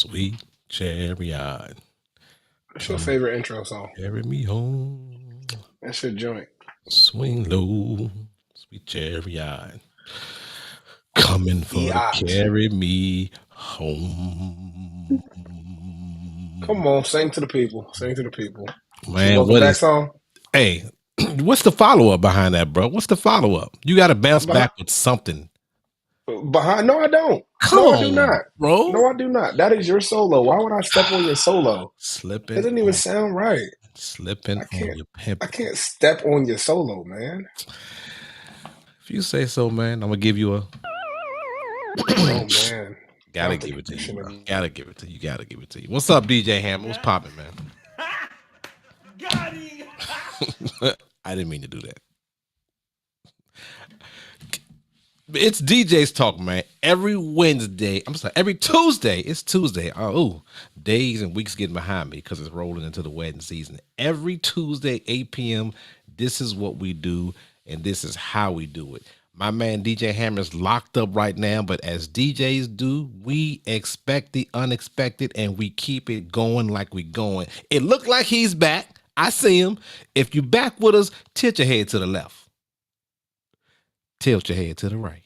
Sweet chariot, What's your come favorite intro song? carry me home. That's your joint. Swing low, sweet chariot, coming for to Yacht. carry me home. Come on, sing to the people. Sing to the people. It's your Man, welcome what back is? song. Hey, what's the follow up behind that, bro? What's the follow up? You got to bounce Behind, back with something. behind. No, I don't. Come No, I do on, not. bro. No, I do not. That is your solo. Why would I step on your solo? It Slipping doesn't even on, sound right. slipping I on can't. your I pimping. can't step on your solo, man. If you say so, man, I'm gonna give you a. Oh man, I Gotta don't think give it to you you, should bro. have. Gotta give it to you. Gotta give it to you. What's up, DJ Hammer? What's popping, man? Got him. I didn't mean to do that. It's DJ's Talk, man. Every Wednesday, I'm sorry, every Tuesday. It's Tuesday. Oh, days and weeks getting behind me because it's rolling into the wedding season. Every Tuesday, 8 p.m., this is what we do, and this is how we do it. My man DJ Hammer's locked up right now, but as DJs do, we expect the unexpected and we keep it going like we going. It looked like he's back. I see him. If you back with us, tilt your head to the left. Tilt your head to the right.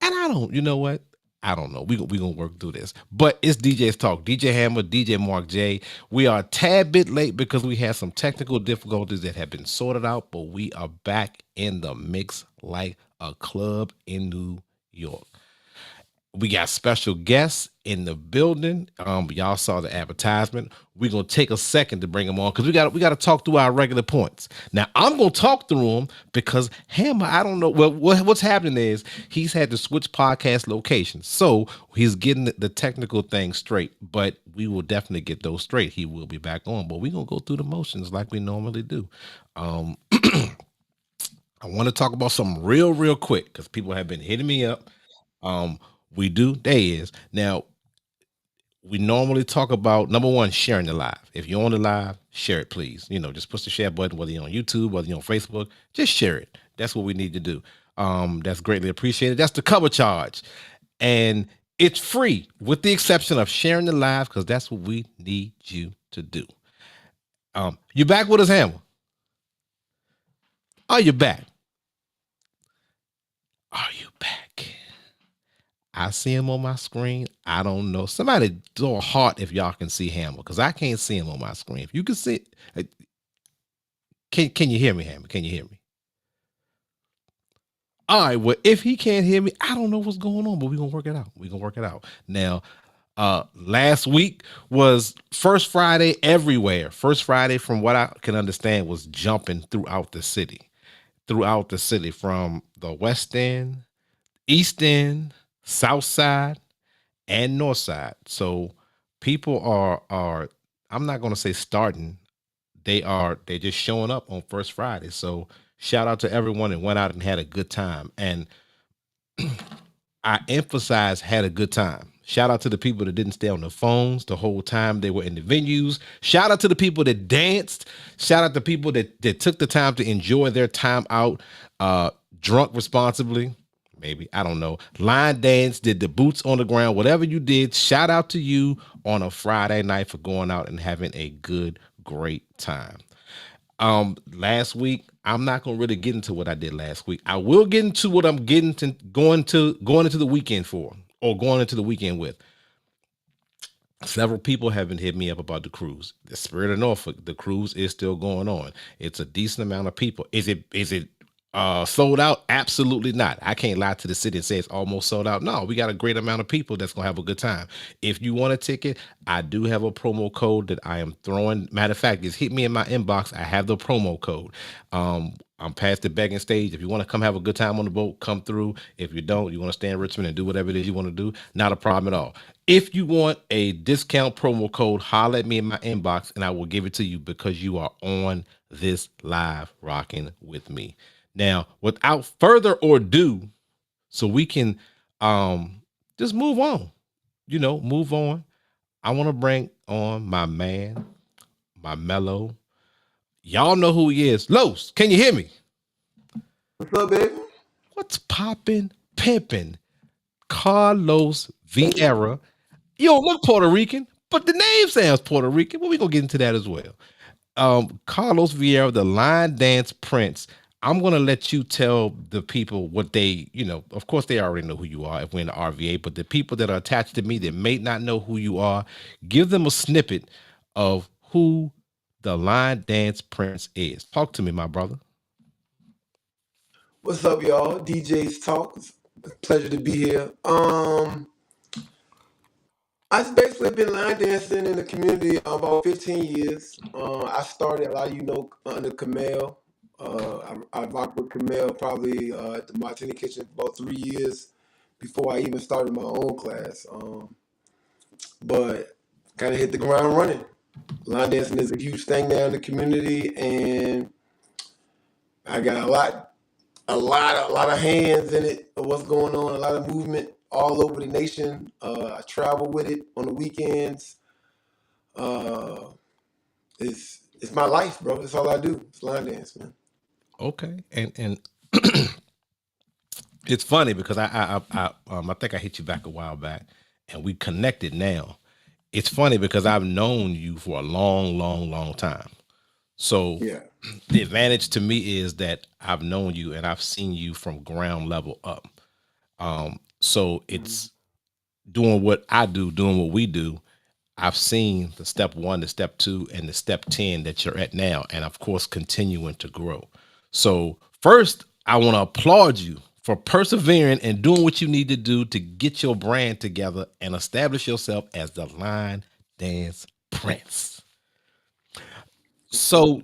And I don't, you know what? I don't know. We gonna work through this. But it's DJ's Talk. DJ Hammer, DJ Mark J. We are a tad bit late because we had some technical difficulties that have been sorted out, but we are back in the mix like a club in New York. We got special guests in the building. Y'all saw the advertisement. We're gonna take a second to bring them on because we got to talk through our regular points. Now I'm gonna talk through them because Hammer, I don't know. Well, what's happening is he's had to switch podcast locations, so he's getting the technical thing straight. But we will definitely get those straight. He will be back on, but we're gonna go through the motions like we normally do. I want to talk about something real quick because people have been hitting me up. Um, we do. There he is. Now, we normally talk about number one, sharing the live. If you're on the live, share it, please. Just push the share button, whether you're on YouTube, whether you're on Facebook, just share it. That's what we need to do. That's greatly appreciated. That's the cover charge. And it's free, with the exception of sharing the live, because that's what we need you to do. You back with us, Hammer? Are you back? Are you back? I see him on my screen. I don't know. Somebody throw a heart if y'all can see Hammer, because I can't see him on my screen. If you can see, can you hear me, Hammer? Can you hear me? All right. Well, if he can't hear me, I don't know what's going on, but we're gonna work it out. We're gonna work it out. Now, last week was First Friday everywhere. First Friday, from what I can understand, was jumping throughout the city. Throughout the city, from the West End, East End, South Side, and North Side. So people are I'm not gonna say starting. They're just showing up on First Friday. So shout out to everyone that went out and had a good time. And I emphasize had a good time. Shout out to the people that didn't stay on the phones the whole time they were in the venues. Shout out to the people that danced. Shout out to people that took the time to enjoy their time out, drunk responsibly. Maybe, I don't know. Line dance, did the boots on the ground, whatever you did. Shout out to you on a Friday night for going out and having a good, great time. Last week, I'm not gonna really get into what I did last week. I will get into what I'm getting to going into the weekend for, or going into the weekend with. Several people have been hitting me up about the cruise. The Spirit of Norfolk, the cruise is still going on. It's a decent amount of people. Is it sold out? Absolutely not. I can't lie to the city and say it's almost sold out. No, we got a great amount of people that's gonna have a good time. If you want a ticket, I do have a promo code that I am throwing. Matter of fact, just hit me in my inbox. I have the promo code. I'm past the begging stage. If you want to come have a good time on the boat, come through. If you don't, you want to stay in Richmond and do whatever it is you want to do, not a problem at all. If you want a discount promo code, holler at me in my inbox and I will give it to you because you are on this live rocking with me. Now, without further ado, so we can just move on, move on. I want to bring on my man, my mellow. Y'all know who he is. Los, can you hear me? What's up, baby? What's poppin', pimpin'? Carlos Vieira. You don't look Puerto Rican, but the name sounds Puerto Rican. Well, we're gonna get into that as well. Carlos Vieira, the line dance prince. I'm gonna let you tell the people what they, of course they already know who you are if we're in the RVA, but the people that are attached to me that may not know who you are, give them a snippet of who the line dance prince is. Talk to me, my brother. What's up, y'all? DJ's Talk. It's a pleasure to be here. I've basically been line dancing in the community about 15 years. I started, a lot of you know, under Kamel. I rocked with Kamel probably at the Martini Kitchen for about 3 years before I even started my own class. But kind of hit the ground running. Line dancing is a huge thing now in the community, and I got a lot of hands in it of what's going on, a lot of movement all over the nation. I travel with it on the weekends. Uh, it's my life, bro. It's all I do. It's line dance, man. Okay, and it's funny because I think I hit you back a while back, and we connected now. It's funny because I've known you for a long, long, long time. So Yeah. the advantage to me is that I've known you and I've seen you from ground level up. So it's doing what I do, doing what we do. I've seen the step 1, the step 2, and the step 10 that you're at now, and of course, continuing to grow. So first, I want to applaud you for persevering and doing what you need to do to get your brand together and establish yourself as the line dance prince. So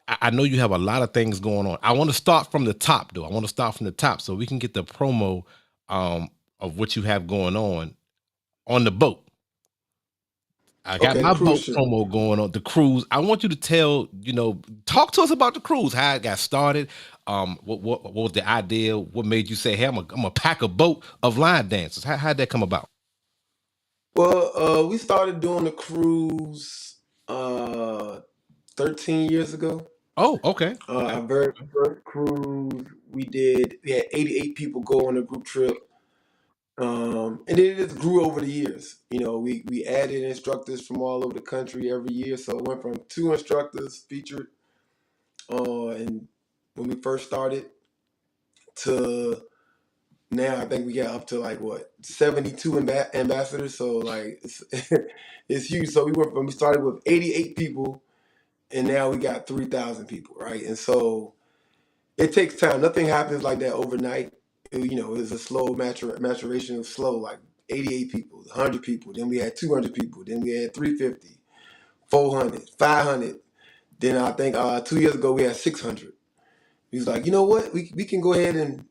I know you have a lot of things going on. I want to start from the top, though. I want to start from the top so we can get the promo of what you have going on the boat. I got Okay, the my cruise boat ship. promo going on the cruise. I want you to talk to us about the cruise, how it got started. What was the idea? What made you say, "Hey, I'm gonna pack a boat of line dancers"? How'd that come about? Well, we started doing the cruise 13 years ago. Oh, okay, okay. Our very first cruise we had 88 people go on a group trip. And then it just grew over the years. You know, we added instructors from all over the country every year. So it went from 2 instructors featured and when we first started to now I think we got up to like what 72 ambassadors. So like it's it's huge. So we started with 88 people and now we got 3,000 people, right? And so it takes time. Nothing happens like that overnight. It's a slow maturation of slow, like 88 people, 100 people. Then we had 200 people. Then we had 350, 400, 500. Then I think 2 years ago we had 600. He was like, you know what? We can go ahead and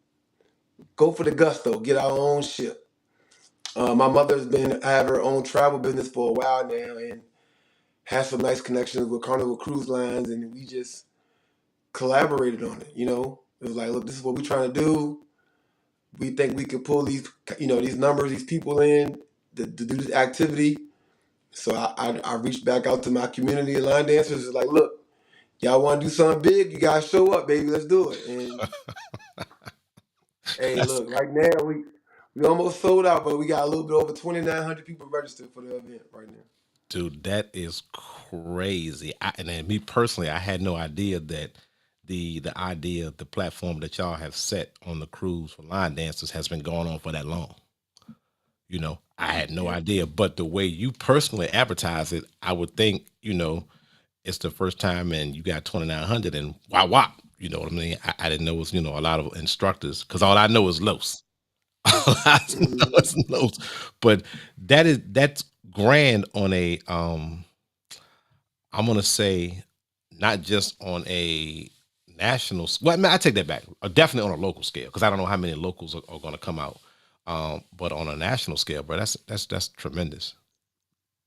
go for the gusto, get our own ship. My mother's have her own travel business for a while now and has some nice connections with Carnival Cruise Lines, and we just collaborated on it. It was like, look, this is what we're trying to do. We think we can pull these numbers, these people in to do this activity. So I reached back out to my community of line dancers. It's like, look, y'all want to do something big? You guys show up, baby. Let's do it. And hey, That's look, right now we almost sold out, but we got a little bit over 2,900 people registered for the event right now. Dude, that is crazy. And then me personally, I had no idea that the idea, the platform that y'all have set on the cruise for line dancers has been going on for that long. I had no Yeah. idea, but the way you personally advertise it, I would think, it's the first time and you got 2,900 and wow. You know what I mean? I didn't know it was, a lot of instructors because all I know is Los. All I know Mhm. is Los. But that's grand on a, I'm going to say not just on a national, well, I mean, I take that back. Definitely on a local scale because I don't know how many locals are going to come out. But on a national scale, bro, that's tremendous.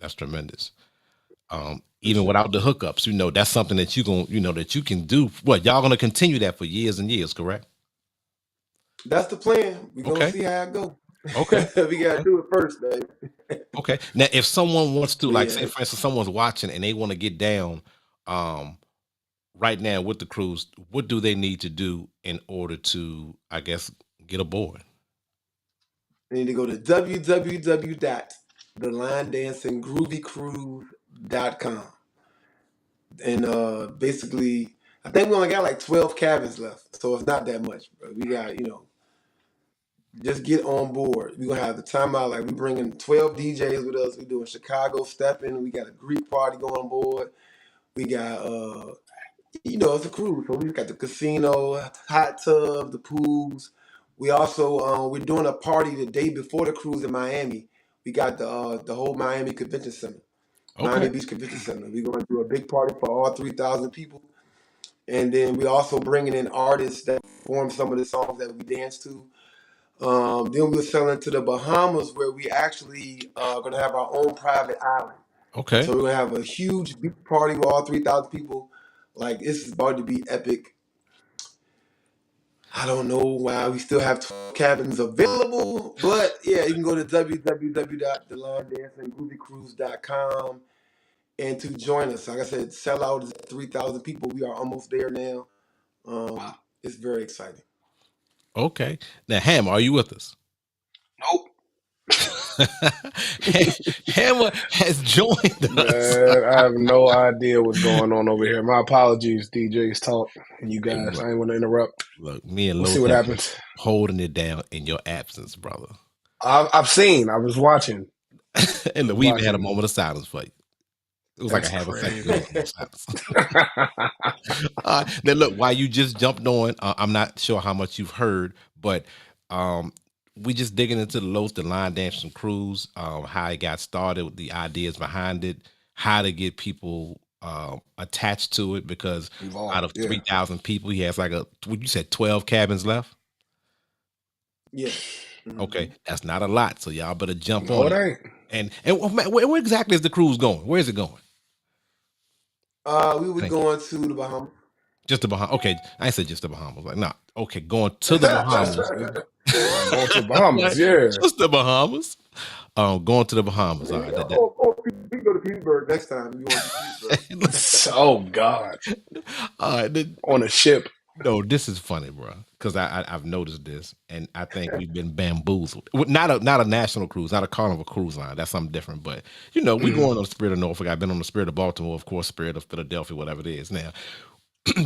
That's tremendous. For Even sure. without the hookups, that's something that that you can do. What y'all gonna continue that for years and years, correct? That's the plan. We're gonna Okay, see how it go. okay, We gotta okay, do it first, baby. okay. Now, if someone wants to, But like, yeah, say, for instance, someone's watching and they want to get down, um, right now with the cruise, what do they need to do in order to, I guess, get aboard? they need to go to www the line dancing groovycruise.com. And basically, I think we only got like 12 cabins left, so it's not that much, bro. We got, just get on board. We're gonna have the time out. Like we bringing 12 DJs with us. We doing Chicago stepping. We got a Greek party going on board. We got it's a cruise. So we got the casino, hot tub, the pools. We also we're doing a party the day before the cruise in Miami. We got the whole Miami Convention Center, Miami Beach Convention Center. We're going to do a big party for all 3,000 people, and then we're also bringing in artists that perform some of the songs that we dance to. Then we're selling to the Bahamas, where we actually going to have our own private island. Okay. So we're going to have a huge beach party with all 3,000 people. Like, this is about to be epic. I don't know why we still have 12 cabins available, but yeah, you can go to www.thelandanceandgroovycruise.com and to join us. Like I said, sellout is 3,000 people. We are almost there now. It's very exciting. Okay. Now, Ham, are you with us? Nope. Hammer has joined us. Man, I have no idea what's going on over here. My apologies, DJs Talk, and you guys. I ain't want to interrupt. Look, me and We'll Los see what happens. Holding it down in your absence, brother. I've seen. I was watching. And look, we even had a moment of silence for you. It was like a half a second of silence. Then look, while you just jumped on, I'm not sure how much you've heard, but we just digging into the line dancing cruise, how it got started, the ideas behind it, how to get people attached to it, because out of 3,000 people, he has like what you said, 12 cabins left? Yeah. Okay, that's not a lot, so y'all better jump No, on it it. ain't. And where exactly is the cruise going? Where is it going? We were going to the Bahamas. Just the Bahamas. Okay, I said just the Bahamas. Like, nah. Okay, going to the Bahamas. Going to the Bahamas, yeah. Just the Bahamas. Going to the Bahamas. All right. Or we go to Petersburg next time. You want to Petersburg? Oh God. All right. On a ship. No, this is funny, bro, because I've noticed this, and I think we've been bamboozled. Not a national cruise, not a Carnival cruise line. That's something different. But we going on Spirit of Norfolk. I've been on the Spirit of Baltimore, of course, Spirit of Philadelphia, whatever it is. Now,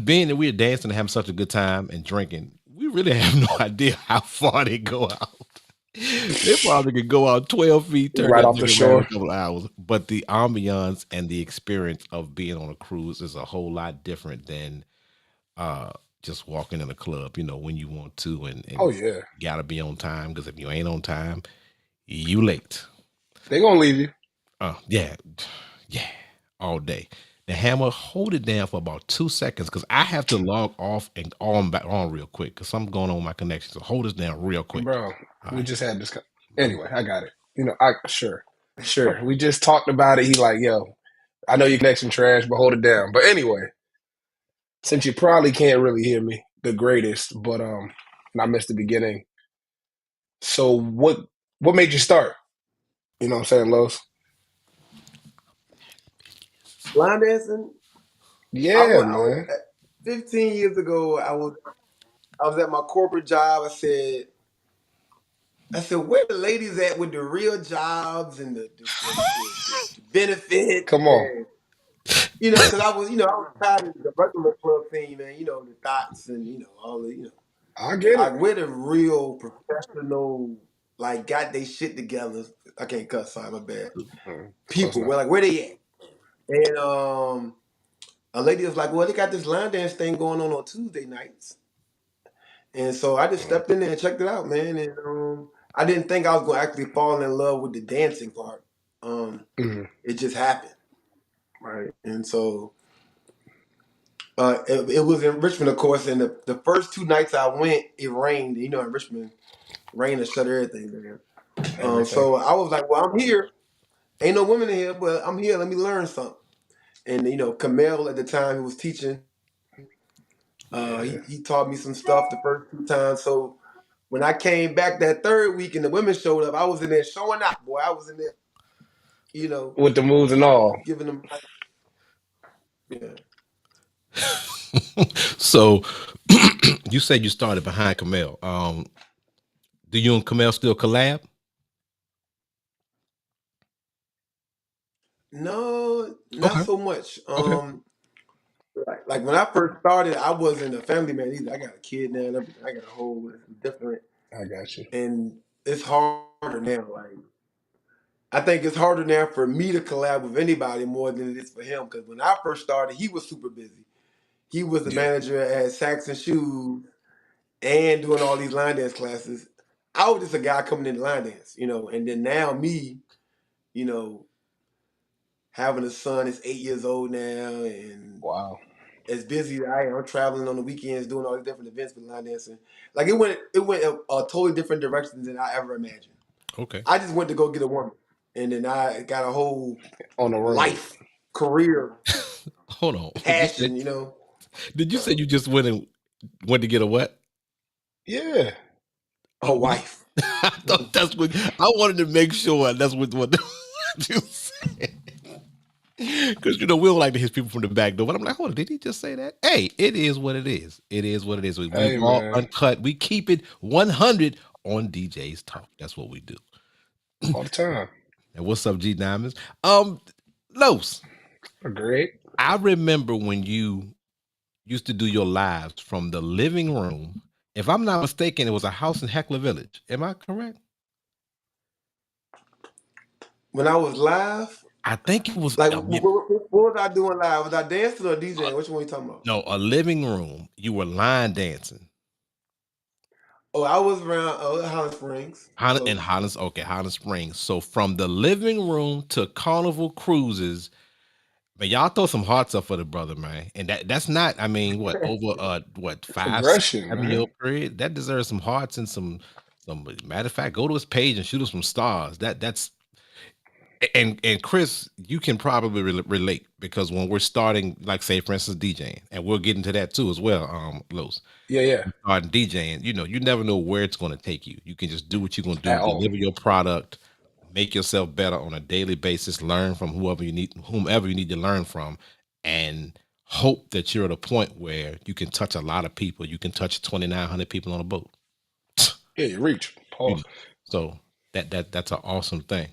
being that we're dancing and having such a good time and drinking, we really have no idea how far they go out. They probably could go out 12 feet, turn right off the shore, a couple hours. But the ambiance and the experience of being on a cruise is a whole lot different than just walking in a club, when you want to, and oh yeah, gotta be on time, because if you ain't on time, you late. They gonna leave you. Yeah, all day. Now, Hammer, hold it down for about 2 seconds, because I have to log off and on back on real quick, because something's going on with my connection. So hold us down real quick, bro. We just had this. Anyway, I got it. Sure. We just talked about it. He like, yo, I know your connection trash, but hold it down. But anyway. Since you probably can't really hear me the greatest, but and I missed the beginning. So what made you start? You know what I'm saying, Los? Line dancing? Yeah, man. 15 years ago, I was at my corporate job. I said, where the ladies at with the real jobs and the benefits? Come on. Because I was tired of the regular club thing, man. The thoughts and all the I get it. Like, where the real professional, like, got they shit together. I can't cuss, sorry, my bad. People, where they at? And a lady was like, well, they got this line dance thing going on Tuesday nights. And so I just stepped in there and checked it out, man. And I didn't think I was going to actually fall in love with the dancing part. It just happened. Right. And so it was in Richmond, of course. And the first 2 nights I went, it rained. In Richmond, rain and shut everything down. So I was like, well, I'm here. Ain't no women in here, but I'm here. Let me learn something. And, Kamel at the time, who was teaching, he taught me some stuff the first 2 times. So when I came back that 3rd week and the women showed up, I was in there showing out, boy. I was in there, with the moves and all. Giving them, yeah. So you said you started behind Kamel. Do you and Kamel still collab? No, not Okay. so much. Okay. Like when I first started, I wasn't a family man either. I got a kid now and everything. I got a whole different, I got you. and it's harder now. Like I think it's harder now for me to collab with anybody more than it is for him. Because when I first started, he was super busy. He was the Yeah. manager at Saks and Shoes and doing all these line dance classes. I was just a guy coming in line dance, and then now me, you know, having a son is 8 years old now and Wow. as busy as I am, I'm traveling on the weekends doing all these different events with line dancing. Like it went a totally different direction than I ever imagined. Okay. I just went to go get a woman. And then I got a whole On the road. life, career, Hold on. passion. Did you say you just went to get a what? Yeah. A Oh, wife. I thought that's what I wanted to make sure that's what you said. Because we don't like to hit people from the back door. But I'm like, hold on, did he just say that? Hey, it is what it is. It is what it is. We Hey raw man. uncut. We keep it 100 on DJ's Talk. That's what we do. All the time. And what's up, G Diamonds? Los, Great. I remember when you used to do your lives from the living room. If I'm not mistaken, it was a house in Heckler Village. Am I correct? When I was live, I think it was like what was I doing live? Was I dancing or DJing? Which one are you talking about? no, a living room. You were line dancing. Oh, I was around Holland Springs. In Close. Holland, okay, Holland Springs. So from the living room to Carnival Cruises, man, y'all throw some hearts up for the brother, man. And that's not, I mean, what over what five, six, Progression, 7 year man. period? That deserves some hearts and some matter of fact, go to his page and shoot us some stars. That's and Chris, you can probably relate because when we're starting, like say for instance, DJing, and we'll get into that too as well, Los. Yeah, yeah. Starting DJing, you never know where it's going to take you. You can just do what you're going to do, At all. deliver your product, make yourself better on a daily basis, learn from whomever you need to learn from, and hope that you're at a point where you can touch a lot of people. You can touch 2,900 people on a boat. Yeah, you reach. You know, Pause. so that's an awesome thing.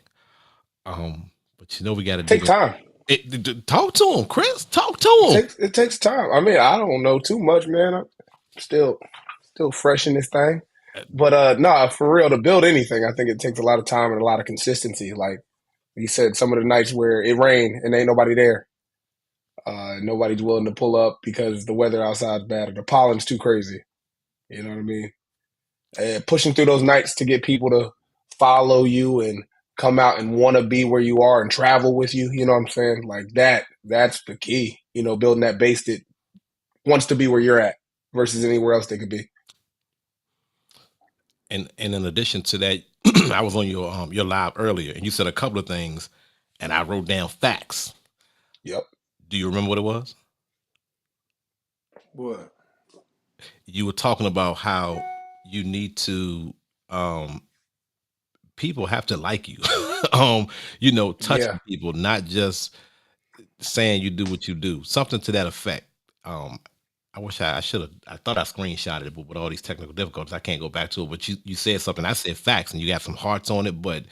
But we got to Take dig in. time. Talk to him, Chris. Talk to him. It takes time. I mean, I don't know too much, man. I'm still fresh in this thing. But no, for real, to build anything, I think it takes a lot of time and a lot of consistency. Like you said, some of the nights where it rained and ain't nobody there. Nobody's willing to pull up because the weather outside's bad or the pollen's too crazy. You know what I mean? And pushing through those nights to get people to follow you and come out and want to be where you are and travel with you. You know what I'm saying? Like that's the key. Building that base that wants to be where you're at versus anywhere else they could be. And in addition to that, I was on your live earlier, and you said a couple of things, and I wrote down facts. Yep. Do you remember what it was? What? You were talking about how you need to people have to like you. Touching Yeah. people, not just saying you do what you do. Something to that effect. I wish I should have. I thought I screenshotted it, but with all these technical difficulties, I can't go back to it. But you said something. I said facts, and you got some hearts on it. But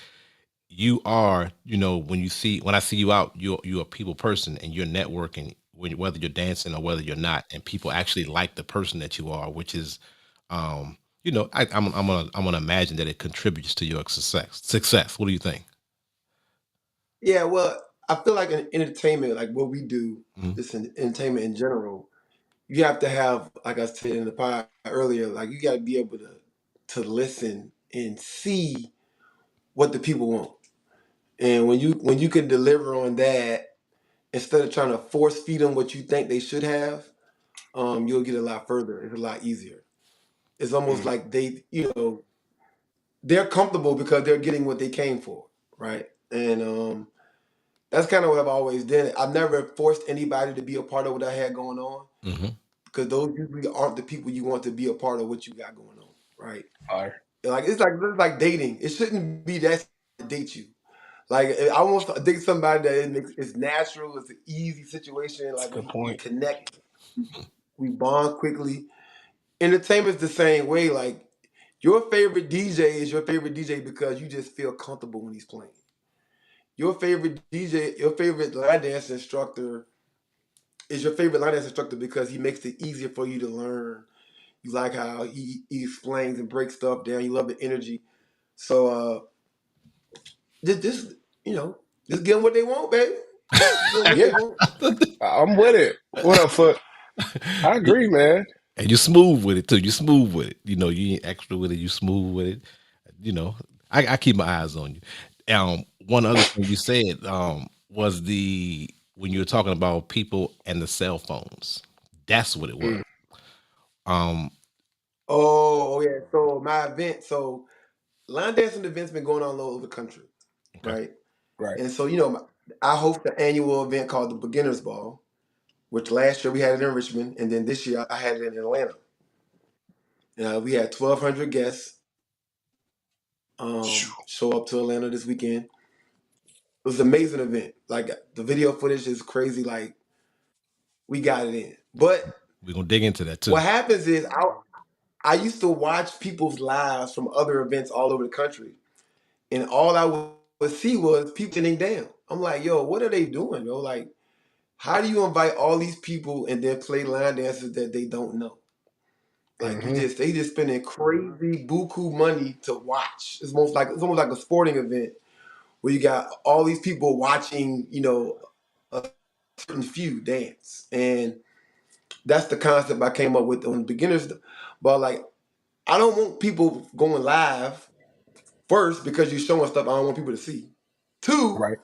you are, when I see you out, you're a people person, and you're networking. Whether you're dancing or whether you're not, and people actually like the person that you are, which is, I'm gonna imagine that it contributes to your success. Success. What do you think? Yeah, well, I feel like in entertainment, like what we do, Mhm. just in entertainment in general, you have to have, like I said in the pod earlier, like you got to be able to listen and see what the people want. And when you can deliver on that instead of trying to force feed them what you think they should have, you'll get a lot further. It's a lot easier. It's almost Mm. like they're comfortable because they're getting what they came for, right? And that's kind of what I've always done. I've never forced anybody to be a part of what I had going on Mm-hmm. because those usually aren't the people you want to be a part of what you got going on, right? Fire. Like it's like dating. It shouldn't be that to date you. Like I want to date somebody that it's natural. It's an easy situation. That's Like a good we point. connect, we bond quickly. Entertainment's the same way. Like your favorite DJ is your favorite DJ because you just feel comfortable when he's playing. your favorite DJ, your favorite line dance instructor is your favorite line dance instructor because he makes it easier for you to learn. You like how he explains and breaks stuff down. You love the energy. So just just give them what they want, baby. Just give them what they Yeah, want. I'm with it. What up, Foot? I agree, man. And you smooth with it too. You smooth with it. You ain't extra with it. You smooth with it. I keep my eyes on you. One other thing you said was the when you were talking about people and the cell phones. That's what it was. Mm, Um, Oh yeah. So my event. So line dancing events been going on all over the country, okay. right? right. And so I host an annual event called the Beginners Ball, which last year we had it in Richmond, and then this year I had it in Atlanta. We had 1,200 guests show up to Atlanta this weekend. It was an amazing event. Like the video footage is crazy. Like we got it in. But We're gonna dig into that too. what happens is I used to watch people's lives from other events all over the country, and all I would see was people sitting down. I'm like, yo, what are they doing, yo? Like, how do you invite all these people and then play line dances that they don't know? Like Mm-hmm. they just spending crazy buku money to watch. It's almost like a sporting event where you got all these people watching, a certain few dance. And that's the concept I came up with on beginners. But like I don't want people going live first because you're showing stuff I don't want people to see. Two, Right.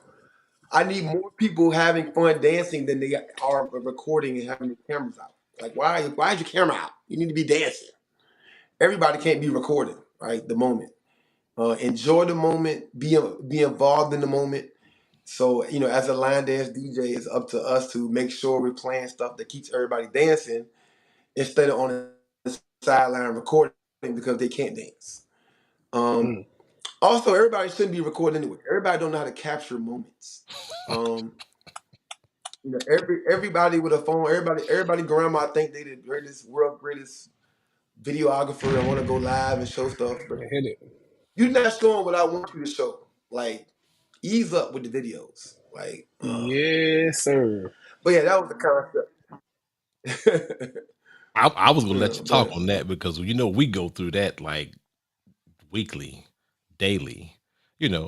I need more people having fun dancing than they are recording and having their cameras out. Like why is your camera out? You need to be dancing. Everybody can't be recording, right? The moment. Enjoy the moment, be involved in the moment. So, as a line dance DJ, it's up to us to make sure we're playing stuff that keeps everybody dancing instead of on the sideline recording because they can't dance. Um, Mm, Also, everybody shouldn't be recording anyway. Everybody don't know how to capture moments. Um, everybody with a phone, everybody grandma think they the greatest, world greatest videographer and want to go live and show stuff, but hit it. you're not showing what I want you to show. Like, ease up with the videos. Like, Yes, sir. but yeah, that was the concept. I was gonna let Yeah, you talk but on that because we go through that like weekly, daily,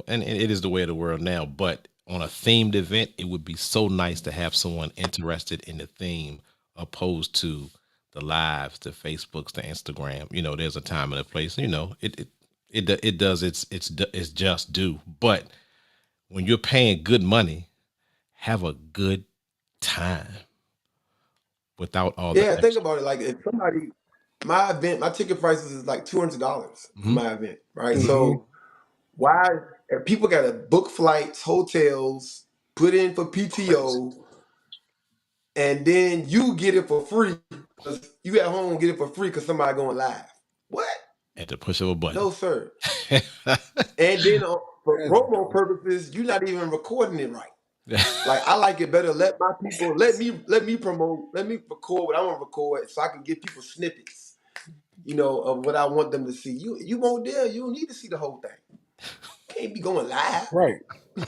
and it is the way of the world now. But on a themed event, it would be so nice to have someone interested in the theme opposed to the lives, the Facebooks, the Instagram. There's a time and a place. It does it's just due. But when you're paying good money, have a good time without all the yeah, think extra. about it. Like, if my event, my ticket prices is like $200 for Mhm. my event, right? Mm-hmm. So why if people got to book flights, hotels, put in for Crazy. PTO, and then you get it for free because you at home get it for free because somebody going live? What? At the push of a button. No, sir. And then for That's promo dope. purposes, you're not even recording it right. Like I like it better. Let my people let me promote. Let me record what I want to record, so I can give people snippets, of what I want them to see. You won't dare. You don't need to see the whole thing. Can't be going live. Right.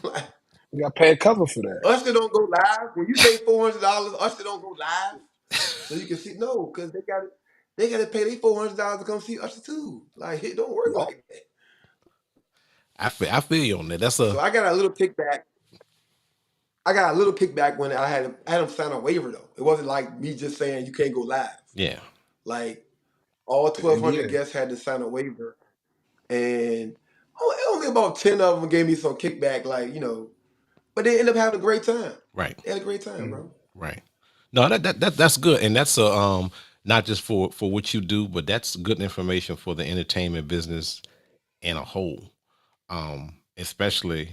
Like, You got to pay a cover for that. Usher don't go live. When you pay $400, Usher don't go live, so you can see. No, because they got to pay their $400 to come see Usher too. Like it don't work Yup. like that. I feel you on that. That's So I got a little kickback. I got a little kickback when I had them sign a waiver though. It wasn't like me just saying you can't go live. yeah, Like all And 1,200 yeah. guests had to sign a waiver, and only about 10 of them gave me some kickback. Like but they ended up having a great time. right, They had a great time, Mm-hmm. bro. right. No, that's good, and that's not just for what you do, but that's good information for the entertainment business in a whole. Especially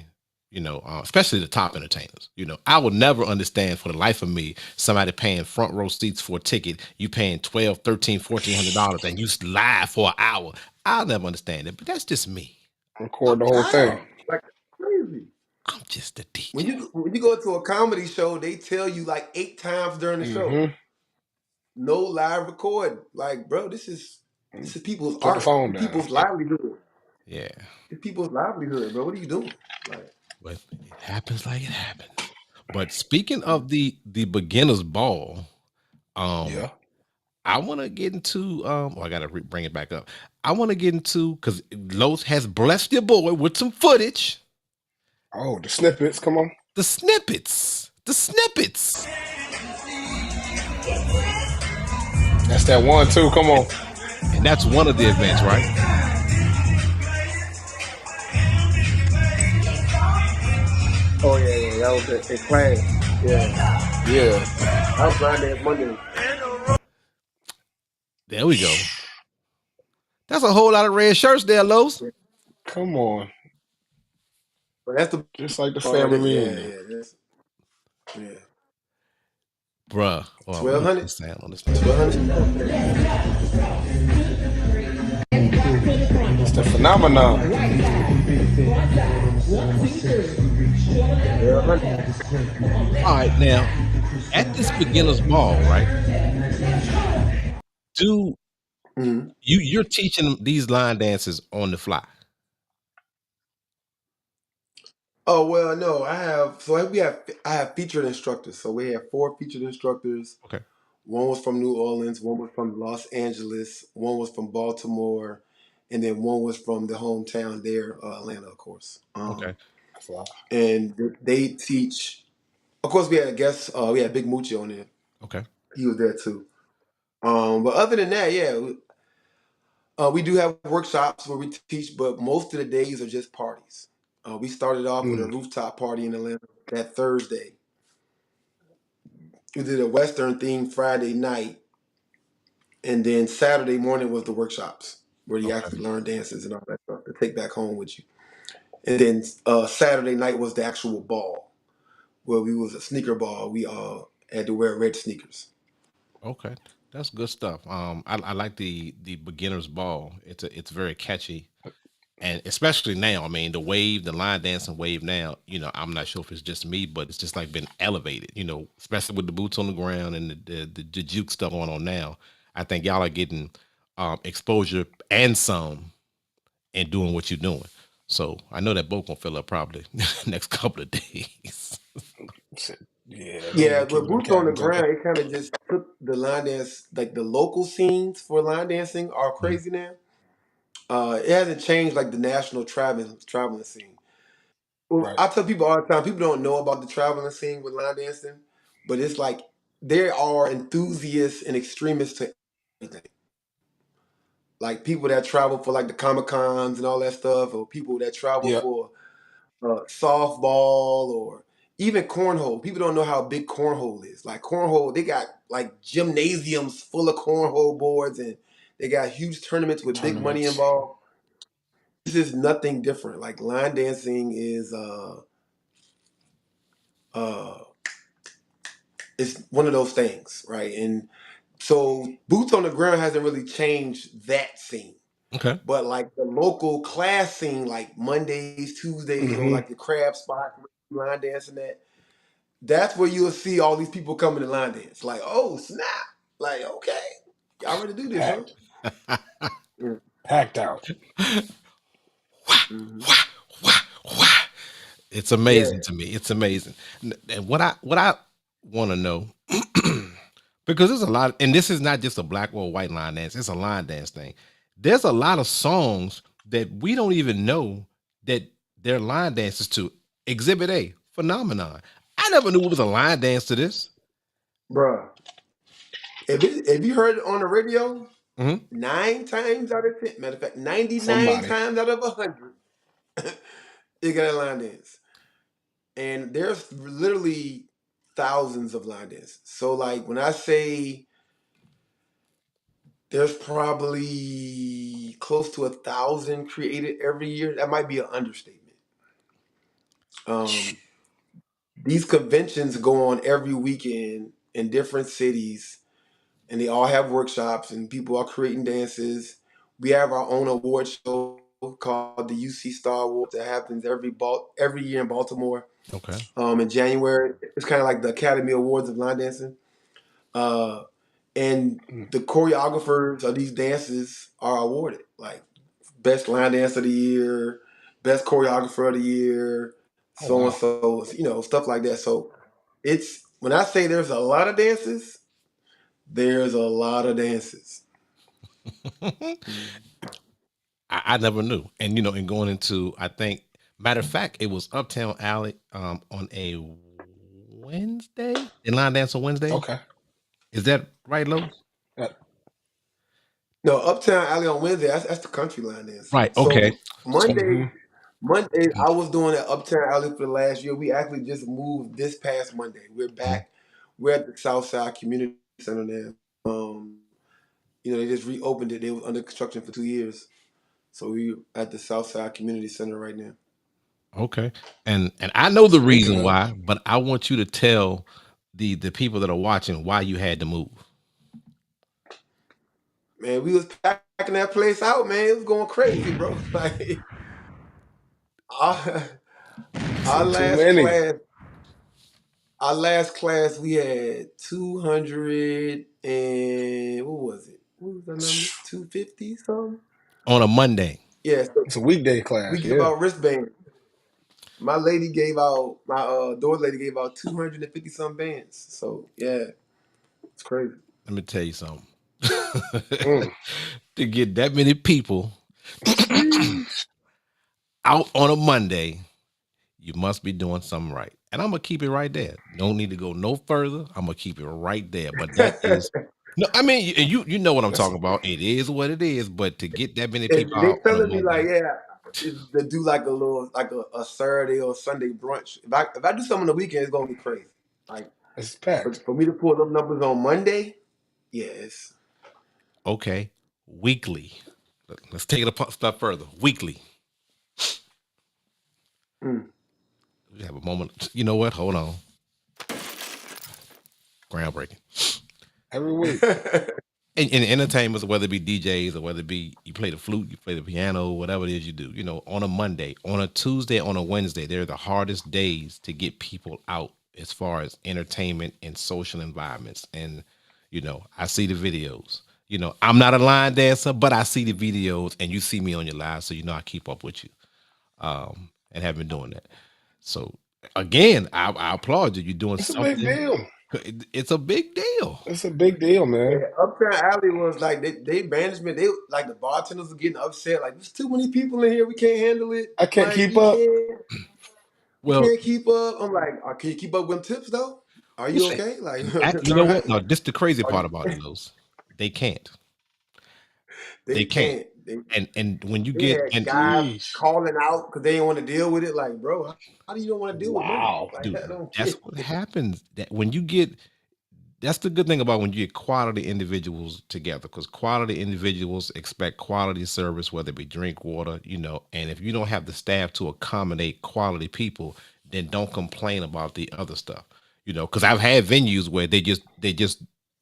especially the top entertainers. I would never understand for the life of me somebody paying front row seats for a ticket. You paying 12, 13, $1,400, and you live for an hour. I'll never understand it, but that's just me. Record the whole thing. How? Like crazy. I'm just a When DJ. you go to a comedy show, they tell you like 8 times during the show, Mm-hmm. no live recording. Like, bro, this is people's Put the art, phone down. people's livelihood. Yeah. It's people's livelihood, bro. What are you doing? Like. But it happens like it happens. But speaking of the beginner's ball, Yeah. I want to get into I gotta bring it back up. I want to get into because Los has blessed your boy with some footage. Oh, the snippets. Come on. The snippets. The snippets. That's that one too. Come on. And that's one of the events, right? Oh yeah, that was a class. Yeah, Yeah. that was Line Dance Monday. There we go. That's a whole lot of red shirts there, Los. Yeah. Come on. But that's the Just like the oh family yeah, reunion. that's yeah. Bruh. Oh, let me put 1200, this down on this thing. 1200. It's the phenomenon. All right, now at this beginner's ball, right? Do Mm-hmm. you're teaching these line dances on the fly? Oh well, no, I have featured instructors. So we have 4 featured instructors. Okay. One was from New Orleans, one was from Los Angeles, one was from Baltimore, and then one was from the hometown there, Atlanta, of course. Okay. And they teach. Of course, we had guests. We had Big Moochie on there. Okay. He was there too. But other than that, yeah, we do have workshops where we teach, but most of the days are just parties. We started off with a rooftop party in Atlanta that Thursday. We did a Western themed Friday night, and then Saturday morning was the workshops where you actually learn dances and all that stuff to take back home with you. And then Saturday night was the actual ball, where we was a sneaker ball. We had to wear red sneakers. Okay. That's good stuff. I like the beginner's ball. It's very catchy. And especially now, I mean, the line dancing wave now, I'm not sure if it's just me, but it's just like been elevated, especially with the boots on the ground and the juke stuff going on now. I think y'all are getting exposure and some and doing what you're doing. So I know that boat gonna fill up probably next couple of days. Yeah, Keep but it in the boots on the cabin junkie. ground, it kind of just took the line dance, like the local scenes for line dancing are crazy now. It hasn't changed like the national traveling scene. Well, Right. I tell people all the time, people don't know about the traveling scene with line dancing, but it's like there are enthusiasts and extremists to everything. Like people that travel for like the Comic Cons and all that stuff, or people that travel Yep. for softball or even cornhole. People don't know how big cornhole is. Like cornhole, they got like gymnasiums full of cornhole boards, and they got huge tournaments with big money Tournaments. involved. This is nothing different. Like line dancing is uh it's one of those things, right? And so boots on the ground hasn't really changed that scene. Okay. But like the local class scene, like Mondays, Tuesdays, or like the crab spot, line dancing that's where you'll see all these people coming to line dance. Like, oh snap! Like, okay, y'all ready to do this, huh? Packed. Mm. Packed out. Mhm. It's Yeah, amazing to me. It's amazing. And what I want to know because there's a lot, and this is not just a black or white line dance. It's a line dance thing. There's a lot of songs that we don't even know that they're line dances to. Exhibit A, Phenomenon. I never knew it was a line dance to this. bruh. If you heard it on the radio, Mhm. 9 times out of 10, matter of fact, 99 Somebody. times out of 100, you got a line dance. And there's literally thousands of line dances. So like when I say there's probably close to 1,000 created every year, that might be an understatement. Um, these conventions go on every weekend in different cities, and they all have workshops, and people are creating dances. We have our own award show called the UC Star Awards that happens every year in Baltimore. Okay. In January, it's kind of like the Academy Awards of line dancing. Uh, and the choreographers of these dances are awarded, like best line dance of the year, best choreographer of the year, Oh so and wow. so, stuff like that. So it's when I say there's a lot of dances, there's a lot of dances. I never knew. And and going into, I think, matter of fact, it was Uptown Alley on a Wednesday. In line dance on Wednesday. Okay. Is that right, Lowe's? That- No, Uptown Alley on Wednesday, that's the country line dance. Right. Okay. So So Monday, I was doing at Uptown Alley for the last year. We actually just moved this past Monday. We're mhm. back. We're at the Southside Community Center now. They just reopened it. They was under construction for 2 years. So we at the Southside Community Center right now. Okay. And I know the Speaking reason of, why, but I want you to tell the people that are watching why you had to move. Man, we was packing that place out, man. It was going crazy, bro. Like our, our said too last many. class, our last class, we had 200 and what was it? What was the number? 250 something? On a Monday. Yeah, so It's a weekday we class. give Yeah. out wristbands. My door lady gave out 250 some bands. So yeah, it's crazy. Let me tell you something. Mm. To get that many people Sheesh. out on a Monday, you must be doing something right. And I'm gonna keep it right there. No need to go no further. I'm gonna keep it right there. But that is no, I mean, you know what I'm That's talking about. It is what it is. But to get that many people And they out on a telling me like, Monday, yeah, to do like a little like a Saturday or Sunday brunch. If I do something on the weekend, it's gonna be crazy. Like, it's packed. but for me to pull them numbers on Monday, yes. okay, weekly. Let's take it a step further. Weekly. Mm. We have a moment. You know what? Hold on. Groundbreaking. Every week. In entertainments, whether it be DJs or whether it be you play the flute, you play the piano, whatever it is you do, on a Monday, on a Tuesday, on a Wednesday, they're the hardest days to get people out as far as entertainment and social environments. And, I see the videos. I'm not a line dancer, but I see the videos and you see me on your live. So, I keep up with you and have been doing that. So, again, I applaud you. You're doing It's a big something. deal. It's a big deal. It's a big deal, Yeah, man. Uptown Alley was like they management. They like the bartenders were getting upset. Like there's too many people in here. We can't handle it. I can't Like keep up. we Well, can't keep up. I'm like, can you keep up with them tips though? Are you listen, okay? Like, you all know what? right. No, this the crazy Are part you, about it, Los. They can't. they They can't. can't. And when you They get had and guys Sheesh. calling out because they didn't want to deal with it. Like, bro, how do you don't want to deal with money? Wow. Like, dude, I don't that's get what it. happens. That when you get that's the good thing about when you get quality individuals together, because quality individuals expect quality service, whether it be drink, water, and if you don't have the staff to accommodate quality people, then don't complain about the other stuff. Because I've had venues where they just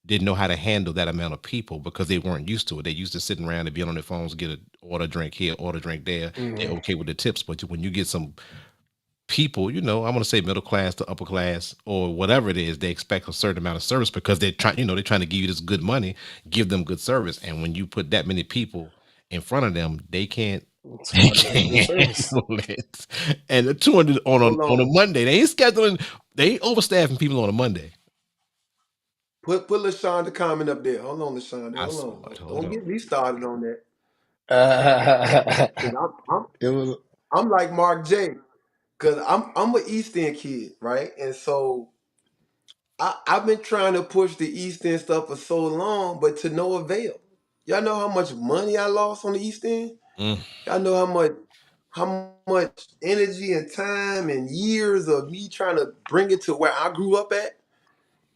didn't know how to handle that amount of people because they weren't used to it. They used to sitting around and be on their phones, get an order drink here, order drink there. They're Mhm. okay with the tips, but when you get some people, I'm going to say middle class to upper class or whatever it is, they expect a certain amount of service because they're trying to give you this good money, give them good service. And when you put that many people in front of them, they can't, It's they hard to give good can't service. handle it. And the 200 on Hold on a on. Monday, they ain't overstaffing people on a Monday. Put LaShonda comment up there. Hold on, LaShonda. I Hold saw it. on. Hold Don't on. get me started on that. Cause it I'm was I'm like Mark J. Cause I'm an East End kid, right? And so I've been trying to push the East End stuff for so long, but to no avail. Y'all know how much money I lost on the East End? Mm, Y'all know how much energy and time and years of me trying to bring it to where I grew up at.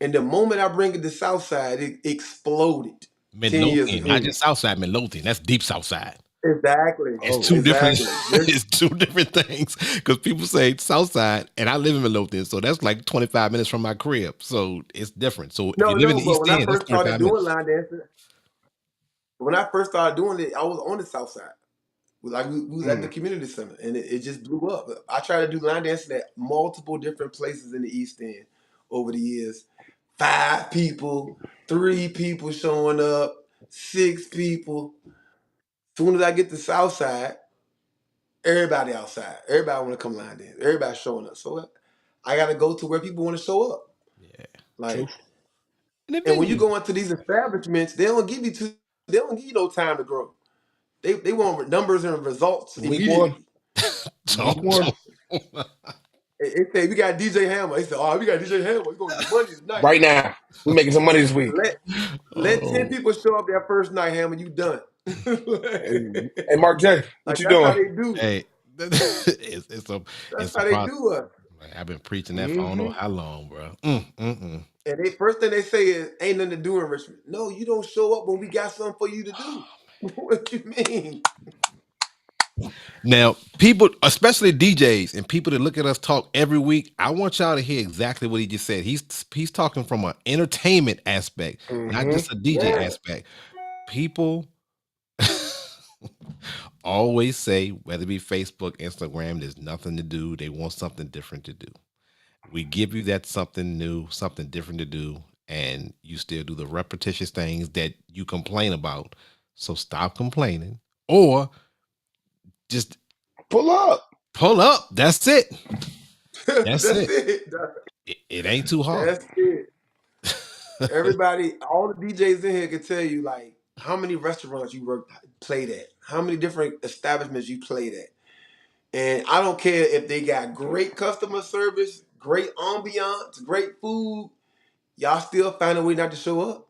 And the moment I bring it to Southside, it exploded 10 years Midlothian, ago. not just Southside Midlothian. That's deep Southside. Exactly. It's oh two different. Exactly. Just It's two different things because people say Southside, and I live in Midlothian, so that's like 25 minutes from my crib. So it's different. So if no, you live in no, the but East when I End, that's first started 25 doing minutes. line dancing, when I first started doing it, I was on the South Side. Like we was at the mm. community center, and it just blew up. I tried to do line dancing at multiple different places in the East End over the years. 5 people, 3 people showing up, 6 people. Soon as I get to South Side, Everybody outside. Everybody want to come line dance. Everybody showing up. So I got to go to where people want to show up. Yeah. Like, In the and when you venue. go into these establishments, they don't give you no time to grow. They want numbers and results Week one. immediately. Week one. They say we got DJ Hammer. They say, oh, we got DJ Hammer. We're gonna get money tonight. Right now. We're making some money this week. Let 10 people show up that first night, Hammer. You done. Hey, Mark J, what you that's doing? how they do. Hey, it's That's how they do us. I've been preaching that for I don't know how long, bro. And they first thing they say is, ain't nothing to do in Richmond. No, you don't show up when we got something for you to do. What you mean? Now, people, especially DJs and people that look at us talk every week, I want y'all to hear exactly what he just said. He's talking from an entertainment aspect, not just a DJ aspect. People always say, whether it be Facebook, Instagram, there's nothing to do. They want something different to do. We give you that something new, something different to do, and you still do the repetitious things that you complain about. So stop complaining, or just pull up. That's it. That's it. it. It ain't too hard. That's it. Everybody, all the DJs in here can tell you like how many restaurants you played at, how many different establishments you played at. And I don't care if they got great customer service, great ambiance, great food, y'all still find a way not to show up.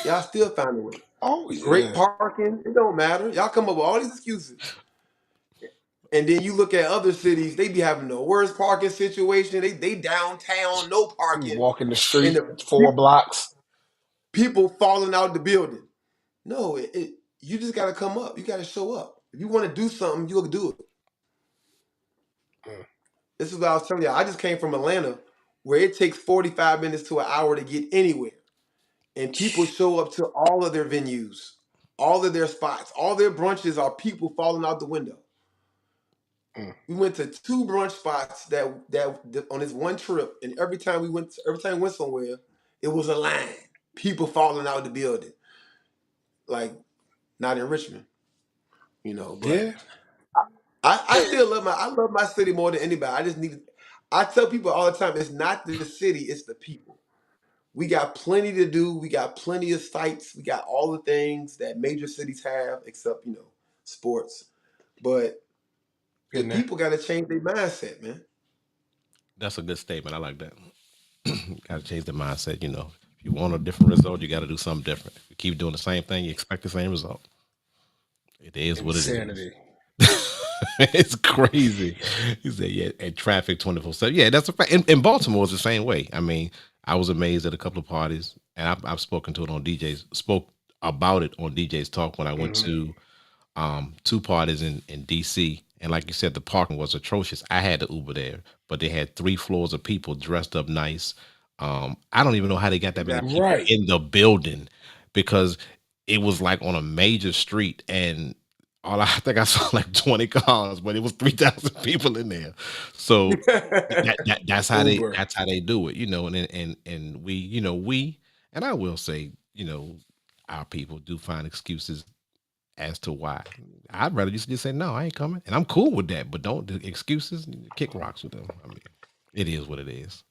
Y'all still find a way. Oh, yeah. Great parking, it don't matter. Y'all come up with all these excuses. And then you look at other cities, they be having the worst parking situation. They downtown, no parking. Walking the street 4 blocks. People falling out the building. No, you just got to come up. You got to show up. If you want to do something, you'll do it. This is what I was telling you. I just came from Atlanta, where it takes 45 minutes to an hour to get anywhere. And people show up to all of their venues, all of their spots, all their brunches are people falling out the window. We went to 2 brunch spots that on this one trip, and every time we went somewhere, it was a line. People falling out the building. Like, not in Richmond, but yeah. I still love my city more than anybody. I tell people all the time, it's not the city, it's the people. We got plenty to do. We got plenty of sites. We got all the things that major cities have, except, sports. But the people got to change their mindset, man. That's a good statement. I like that. Got to change the mindset. If you want a different result, you got to do something different. If you keep doing the same thing, you expect the same result. It is Insanity. What it is. It's crazy. He said, yeah, and traffic 24/7. Yeah, that's a fact. In Baltimore, it's the same way. I mean, I was amazed at a couple of parties, and I've spoken to it on spoke about it on DJ's Talk when I went to 2 parties in DC. And like you said, the parking was atrocious. I had to Uber there, but they had 3 floors of people dressed up nice. I don't even know how they got that many people in the building, because it was like on a major street, and I think I saw like 20 cars, but it was 3,000 people in there. So that's how they do it, and we, and I will say, our people do find excuses as to why. I'd rather just say, no, I ain't coming, and I'm cool with that. But don't do excuses, kick rocks with them. I mean, it is what it is.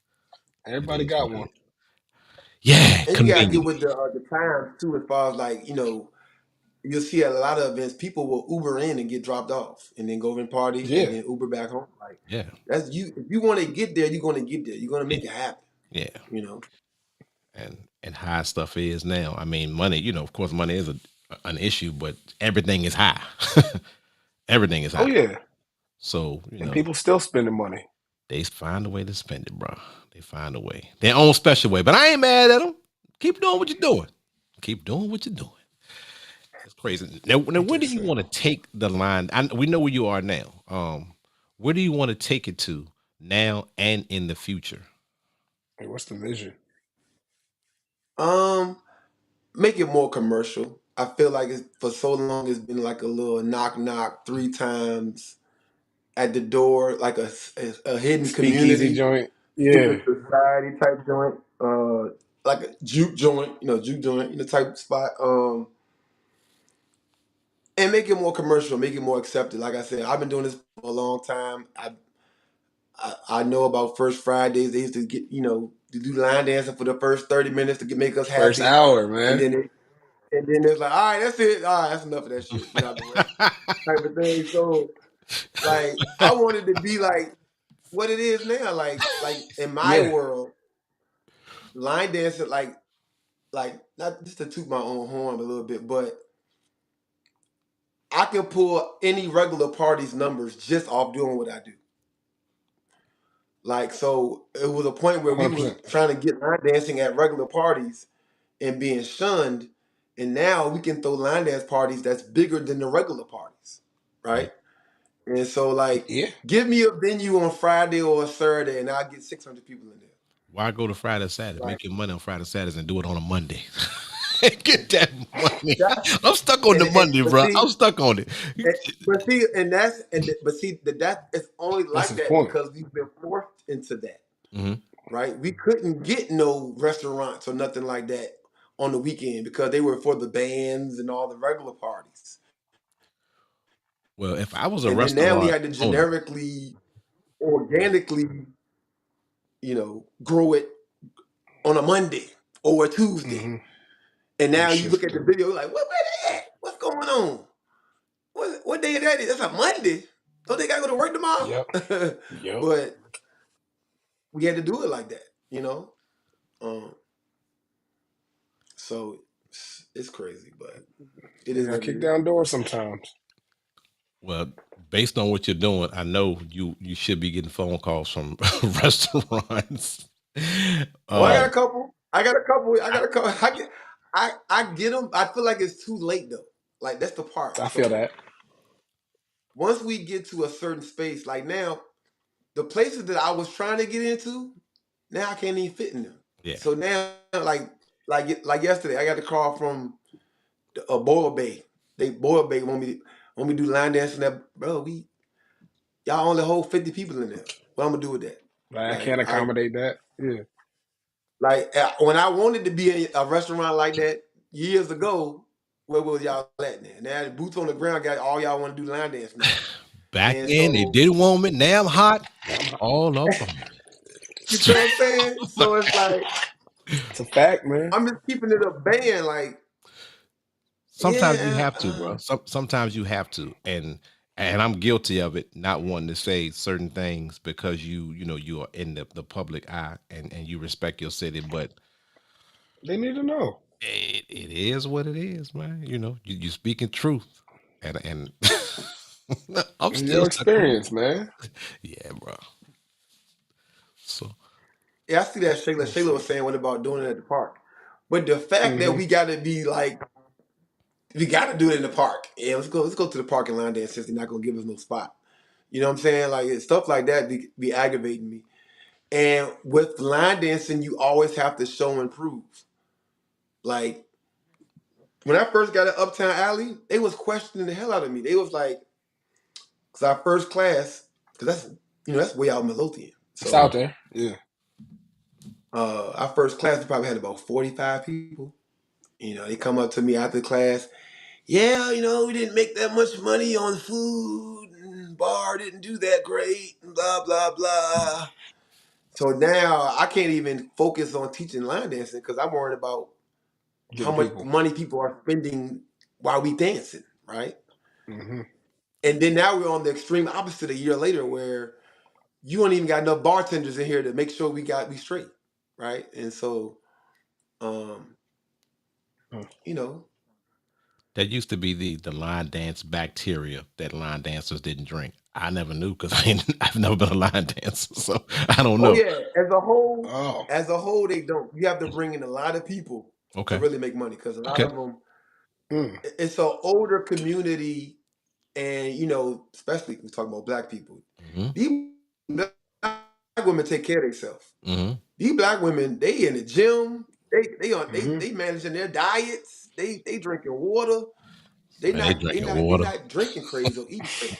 Everybody got one. Yeah, and you gotta get with the times too, as far as like, you'll see at a lot of events, people will Uber in and get dropped off, and then go and party, and then Uber back home. Like, that's you. If you want to get there, you're going to get there. You're going to make it happen. Yeah, and high stuff is now. I mean, money. Of course, money is an issue, but everything is high. Everything is high. Oh yeah. So and people still spending money. They find a way to spend it, bro. They find a way, their own special way. But I ain't mad at them. Keep doing what you're doing. Keep doing what you're doing. It's crazy. Now where do you want to take the line? We know where you are now. Where do you want to take it to now and in the future? Hey, what's the vision? Make it more commercial. I feel like for so long it's been like a little knock 3 times at the door, like a hidden community joint, hidden society type joint, like a juke joint, type spot. and make it more commercial, make it more accepted. Like I said, I've been doing this for a long time. I know about First Fridays. They used to get, to do line dancing for the first 30 minutes to make us First happy. hour, And man. then it's like, all right, that's it. All right, that's enough of that shit. Get out the way. Type of thing. So like I wanted to be like what it is now. Like in my Yeah. world, line dancing, like not just to toot my own horn a little bit, but I can pull any regular party's numbers just off doing what I do. Like, so it was a point where we was 100%. trying to get line dancing at regular parties and being shunned, and now we can throw line dance parties that's bigger than the regular parties, right? And so, like, Yeah. give me a venue on Friday or a Saturday, and I'll get 600 people in there. Why go to Friday, Saturday? Like, Make your money on Friday, Saturdays, and do it on a Monday. Get that money. that, I'm stuck on the Monday, but bro. see, I'm stuck on it. but see that it's only That's like the that point. because we've been forced into that, Mhm. right? We couldn't get no restaurants or nothing like that on the weekend because they were for the bands and all the regular parties. Well, if I was a And then now we restaurant had to owner, generically, organically, grow it on a Monday or a Tuesday. Mm-hmm. And And now you look shift at the it. video, you're like, where they at? What's going on? What day that is? That's a Monday. Don't they gotta go to work Yep. tomorrow? Yep. But we had to do it like that. So it's crazy, but it You is gotta what it kick is. down doors sometimes. well, based on what you're doing, I know you should be getting phone calls from restaurants. Oh, I got Uh, a couple. I got a couple. I get them. I feel like it's too late though. Like that's the part. I feel So that. once we get to a certain space, like now, the places that I was trying to get into, now I can't even fit in them. yeah. So now, like yesterday, I got a call from Boyle Bay. Boyle Bay want me to do line dancing. That bro, y'all only hold 50 people in there. What I'm gonna do with that? Like, I Like can't accommodate that. Yeah. when I wanted to be in a restaurant like that years ago, where was y'all at now? Now the boots on the ground got all y'all want to do line dance now. Back And then, they so didn't want me. Now I'm hot. I'm all up on you know what it. I'm saying? So it's like It's a fact, man. I'm just keeping it a band. Like Sometimes you yeah, have to, bro. Sometimes you have to, and I'm guilty of it, not wanting to say certain things because you are in the public eye and you respect your city, but They need to know. it is what it is, man. You speaking truth, and I'm It's still your stuck on experience, man. it. Yeah, bro. So yeah, I see that Shayla. Let's Shayla see. was saying what about doing it at the park, but the fact that Mm-hmm. we got to be like we got to do it in the park. Yeah, let's go to the park and line dance since they're not gonna give us no spot. You know what I'm saying? Like stuff like that be aggravating me. And with line dancing, you always have to show and prove. Like when I first got to Uptown Alley, they was questioning the hell out of me. They was like, because our first class, because that's way out in Midlothian. It's So out there. Yeah. our first class, we probably had about 45 people. They come up to me after class. Yeah, we didn't make that much money on food, and bar didn't do that great, and blah blah blah. So now I can't even focus on teaching line dancing because I'm worried about how Getting much people. money people are spending while we dancing, right? Mm-hmm. And then now we're on the extreme opposite a year later where you don't even got enough bartenders in here to make sure we straight, right? And so, um, you know, that used to be the line dance bacteria that line dancers didn't drink. I never knew because I've never been a line dancer, so I don't oh know. yeah, Oh. as a whole, they don't. You have to bring in a lot of people to Okay, really make money because a lot okay. of them, Mm. it's an older community, and especially we talk about black people. Hmm. These black women take care of themselves. Hmm. These black women, they in the gym. Mm-hmm. They managing their diets. They drinking water. They Man, they not they drinking not they water. not drinking crazy or eating crazy.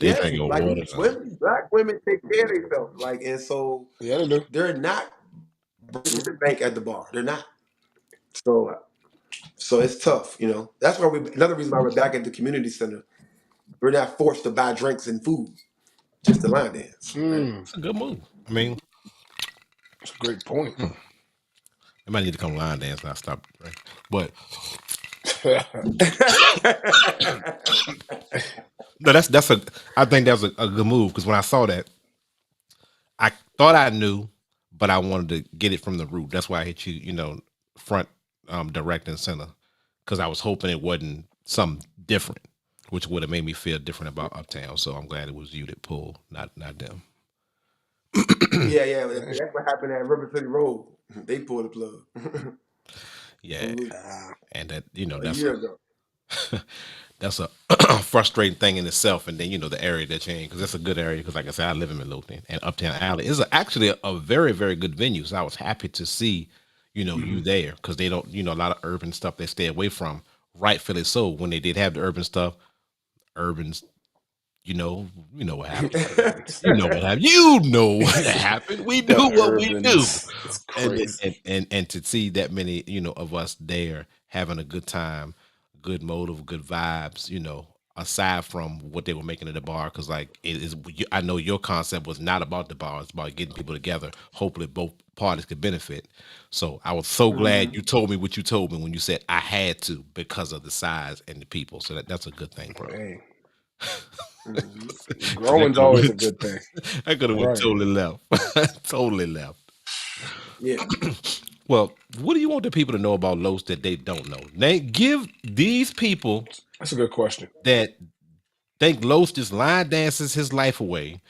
They Yes, drinking like water. black women take care of themselves. Like and so Yeah, they do. they're not bringing the bank at the bar. They're not. So So it's tough, you know. That's why another reason why we're back at the community center. We're not forced to buy drinks and food, just the line dance. Right? It's a good move. I mean, That's a great point. I might need to come line dance now. Stop. Right? But no, that's a. I think that's a good move because when I saw that, I thought I knew, but I wanted to get it from the root. That's why I hit you. You know, front, direct and center, because I was hoping it wasn't something different, which would have made me feel different about Uptown. So I'm glad it was you that pulled, not them. Yeah. That's what happened at River City Road. They pulled the plug. Yeah, and that a that's year ago. that's a frustrating thing in itself. And then the area that changed because it's a good area because like I said, I live in Midlothian and Uptown Alley is actually a very very good venue. So I was happy to see you there because they don't a lot of urban stuff they stay away from. Rightfully so. When they did have the urban stuff, urbans. You know what happened. You know what happened. You know what happened. We do what we do. It's And, crazy. and to see that many of us there having a good time, good motive, good vibes, aside from what they were making at the bar, because like it is, I know your concept was not about the bar; it's about getting people together. Hopefully, both parties could benefit. So I was so glad you told me what you told me when you said I had to because of the size and the people. So that's a good thing, bro. Hey, Because growing's always a good thing. I could have went Right. totally left, totally left. Yeah. Well, what do you want the people to know about Los that they don't know? Give these people That's a good question. that think Los just line dances his life away.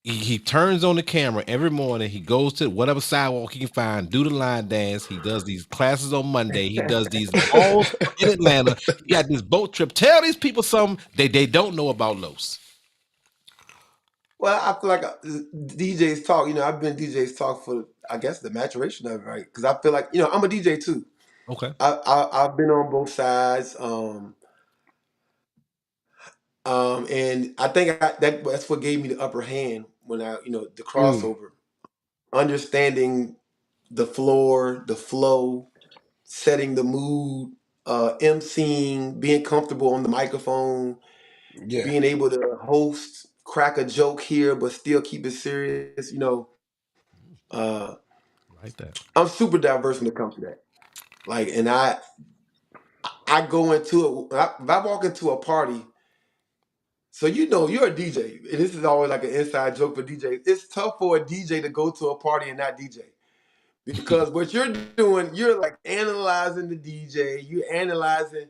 He turns on the camera every morning. He goes to whatever sidewalk he can find, do the line dance. He does these classes on Monday. He does these balls in Atlanta. He got this boat trip. Tell these people something they don't know about Los. Well, I feel like DJs talk. I've been DJs talk for I guess the maturation of it, right? Because I feel like I'm a DJ too. Okay. I've been on both sides. And I think that's what gave me the upper hand when the crossover, understanding the floor, the flow, setting the mood, emceeing, being comfortable on the microphone, Yeah. being able to host, crack a joke here, but still keep it serious. Like that. I'm super diverse when it comes to that. Like, and I go into it. If I walk into a party, so you're a DJ, and this is always like an inside joke for DJs. It's tough for a DJ to go to a party and not DJ because what you're doing, you're like analyzing the DJ. You're analyzing.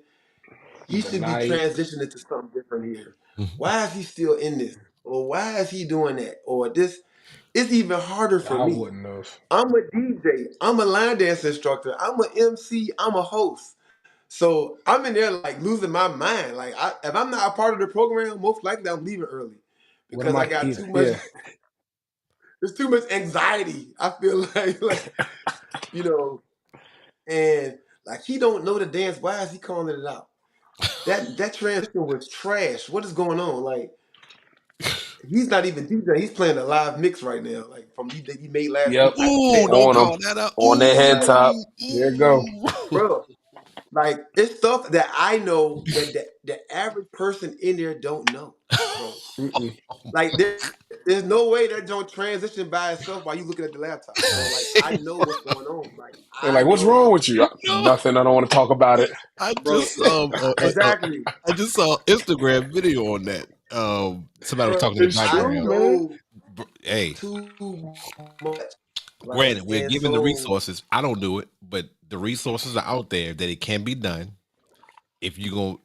He The should be night. transitioning to something different here. Why is he still in this? Or why is he doing that? Or this? It's even harder for I me. wouldn't have. I'm a DJ. I'm a line dance instructor. I'm an MC. I'm a host. So I'm in there like losing my mind. Like if I'm not a part of the program, most likely I'm leaving early What am because I I got here? too much. Yeah. There's too much anxiety. I feel like and like he don't know the dance. Why is he calling it out? That transition was trash. What is going on? Like he's not even DJ. He's playing a live mix right now, like from he made last Yep. week. Like Ooh, damn, don't On them. call that out. On their head like top. Ooh, There you go. bro. Like it's stuff that I know that the average person in there don't know, bro. Like there's no way that don't transition by itself while you looking at the laptop, bro. Like I know what's going on. Like They're I like, what's know, wrong with you? No, Nothing. I don't want to talk about it. I bro. just saw Exactly, I just saw Instagram video on that. Somebody was bro. talking in the It's I true, background. man. know Hey, too much. Like granted, we're and given the so resources. I don't do it, but the resources are out there that it can be done. If you going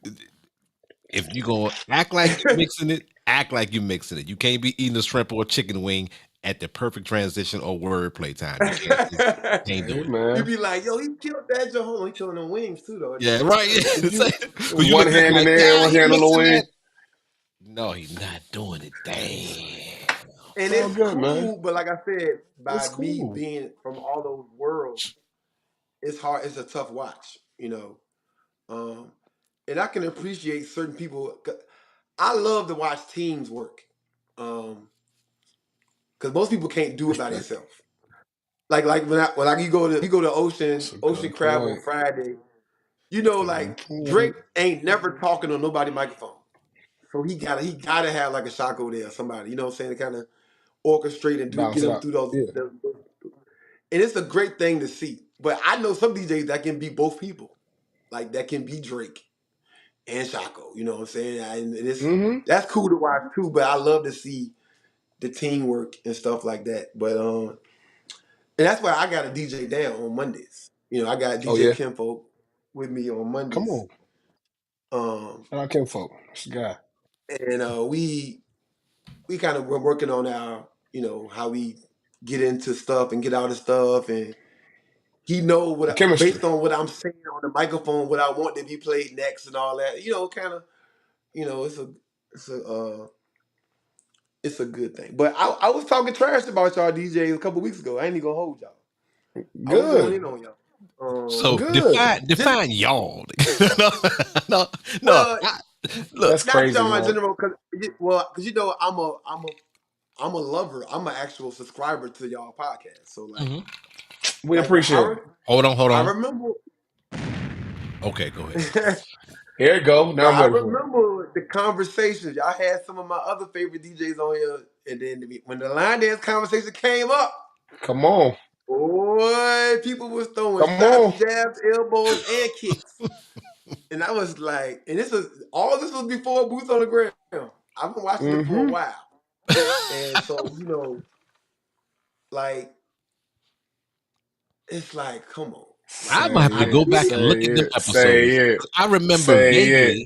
if you gonna act like you're mixing it, act like you're mixing it. You can't be eating a shrimp or a chicken wing at the perfect transition or wordplay time. You can't do Hey, it. you man. be like, yo, he killed that Joe. Hold on, he killing them wings too, though. At the Yeah, same right. time, like If you Because you one look at it hand in like, the air, yeah, one he hand on the mixing wing. that. No, he's not doing it. Damn. It's and all it's good, man. cool. But like I said, It's by me cool. being from all those worlds, it's hard. It's a tough watch. Um, and I can appreciate certain people. I love to watch teams work, because most people can't do it by Respect. themselves. Like when you go to That's a Ocean good Crab on point. Friday. You know, like Drake ain't never talking on nobody microphone. So he gotta have like a Shaco there, somebody, you know what I'm saying, to kind of orchestrate and get Bounce it them out. through those, Yeah. and it's a great thing to see. But I know some DJs that can be both people. Like that can be Drake and Shaco, you know what I'm saying? And it's Mm-hmm. that's cool to watch too, but I love to see the teamwork and stuff like that. But and that's why I got a DJ down on Mondays. You know, I got Oh DJ yeah. Kinfolk with me on Come Mondays. on. Um, Shout out Kinfolk. This guy. and we kind of were working on our, you know, how we get into stuff and get out of stuff, and he know The based chemistry. on what I'm saying on the microphone, what I want to be played next and all that. You know, kind of, you know, it's a it's a good thing. But I was talking trash about y'all DJs a couple weeks ago. I ain't even gonna hold y'all. I was going Good. in on y'all. So Good. Just define y'all. no, no, no. well, Look, That's not crazy, y'all in Mark. general, because you know I'm a lover. I'm an actual subscriber to y'all podcast. So mhm. We appreciate it. Hold I on. remember Okay, go ahead. Here it go. Now no, I'm I ready for it. remember the conversations y'all had. Some of my other favorite DJs on here, and then when the line dance conversation came up, Come on. boy, people was throwing Come shots, on. jabs, elbows, and kicks. And I was like, and this was before Boots on the Ground. I've been watching it for a Mm-hmm. while. And so, you know, like, it's like, come on. I Like, might have Say to I go it. get back it. and look Say at them it. Say episodes. it. I remember Say it.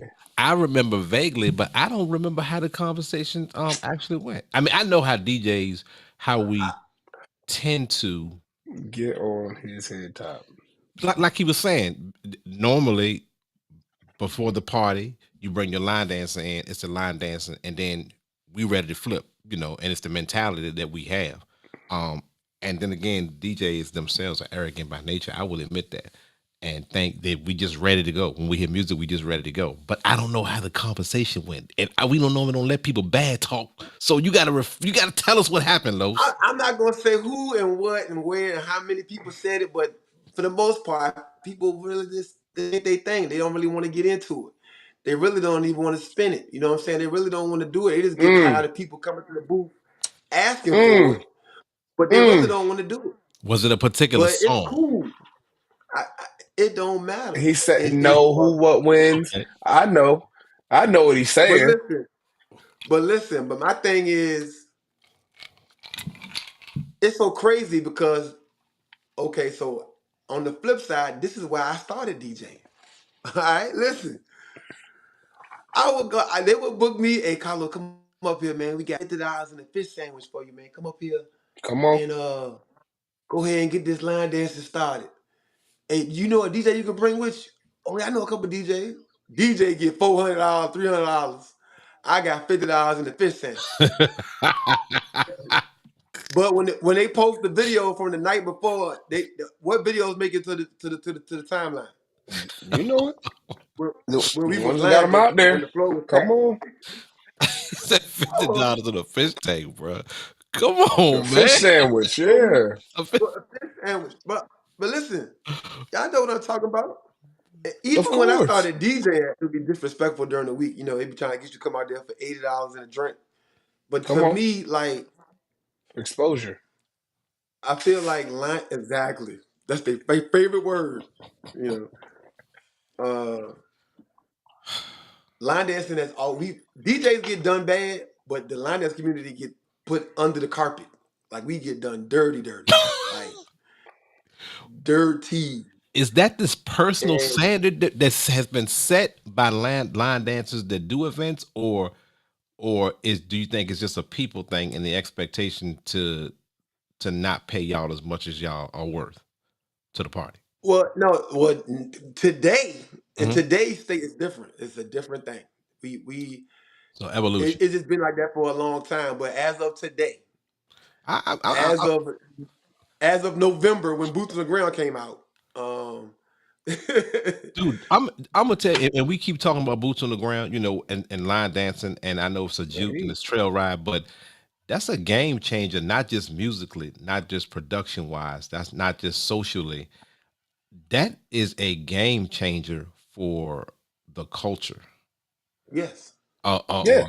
vaguely. But I don't remember how the conversation actually went. I mean, I know how DJs how we tend to Get on his head top. like he was saying. Normally, before the party, you bring your line dancer in. It's a line dancing, and then we ready to flip. You know, and it's the mentality that we have. Um, and then again, DJs themselves are arrogant by nature. I will admit that, and think that we just ready to go. When we hear music, we just ready to go. But I don't know how the conversation went, and we don't normally don't let people bad talk. So you gotta tell us what happened, Los. I'm not gonna say who and what and where and how many people said it, but for the most part, people really just they think they don't really want to get into it. They really don't even want to spin it. You know what I'm saying? They really don't want to do it. They just get Mm. tired of people coming to the booth asking for Mm. it, but they really Mm. don't want to do it. Was it a particular But it's song? cool. It don't matter. He said, It's "Know who, what wins." Okay. I know. I know what he's but saying. listen. But my thing is, it's so crazy because okay, so on the flip side, this is why I started DJing. All right, listen. I would go. They would book me. Hey, Carlo, come up here, man. We got $50 and a fish sandwich for you, man. Come up here Come on. and go ahead and get this line dancing started. Hey, you know a DJ you can bring with you? Oh, yeah, I know a couple DJs. DJ get $400, $300. I got $50 in the fish sandwich. But when they post the video from the night before, what videos make it to the timeline? You know it. Where, The where we was ones that got line him out dancing when there. the floor was Come packed. on. He said Oh, $50 in a fish tank, bro. Come The on, fish man. sandwich. oh, Yeah. A fish- a fish sandwich. But listen, y'all know what I'm talking about. Of Even when I course. started DJing, it would be disrespectful during the week. You know, they be trying to get you to come out there for $80 and a drink. But Come for on. me, like Exposure. I feel like line exactly. That's their favorite word. You know, line dancing is all we DJs get done bad, but the line dance community get put under the carpet. Like we get done dirty, like dirty. Is that this personal And standard that has been set by line dancers that do events, or do you think it's just a people thing and the expectation to not pay y'all as much as y'all are worth to the party? well, no, today in Mhm. today's state is different. It's a different thing. We So evolution. it's just been like that for a long time. But as of today, as I of as of November when Boots on the Ground came out, um, dude, I'm gonna tell you, and we keep talking about boots on the ground, you know, and line dancing, and I know it's a juke and Hey. it's trail ride, but that's a game changer, not just musically, not just production wise, that's not just socially. that is a game changer for the culture. Yes. Yeah.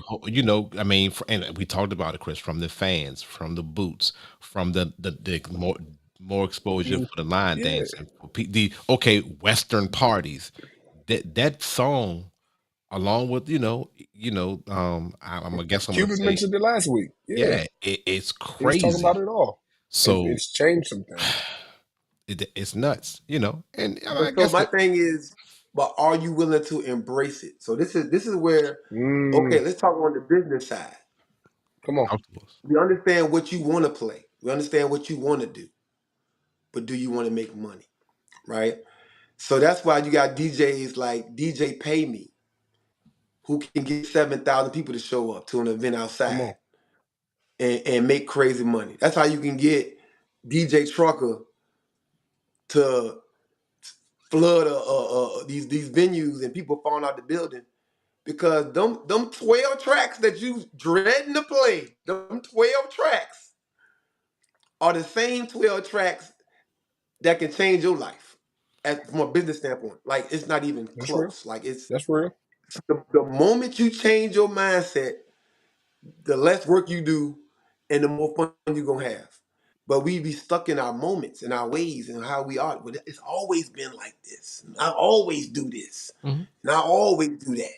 I mean, and we talked about it, Chris, from the fans, from the boots, from the more exposure Mm, for the line yeah. dancing, for the okay Western parties. That song, along with I guess I'm gonna Cuban say, mentioned it last week. Yeah. yeah, it's He was talking about crazy. it all. So It's changed some things. it's nuts, and I But so guess my that. thing is, but are you willing to embrace it? So this is where, Mm, okay, let's talk on the business side. come on. Talk to us. We understand what you want to play. We understand what you want to do, but do you want to make money, right? So that's why you got DJs like DJ Pay Me, who can get 7,000 people to show up to an event Come outside on. and make crazy money. That's how you can get DJ Trucker to flood these venues and people falling out the building because them 12 tracks that you dreading to play, them 12 tracks are the same 12 tracks that can change your life from a business standpoint. Like it's not even That's real. close. Like it's That's real. the moment you change your mindset, the less work you do and the more fun you're gonna have. But we be stuck in our moments and our ways and how we are. But it's always been like this. I always do this. Mhm. And I always do that.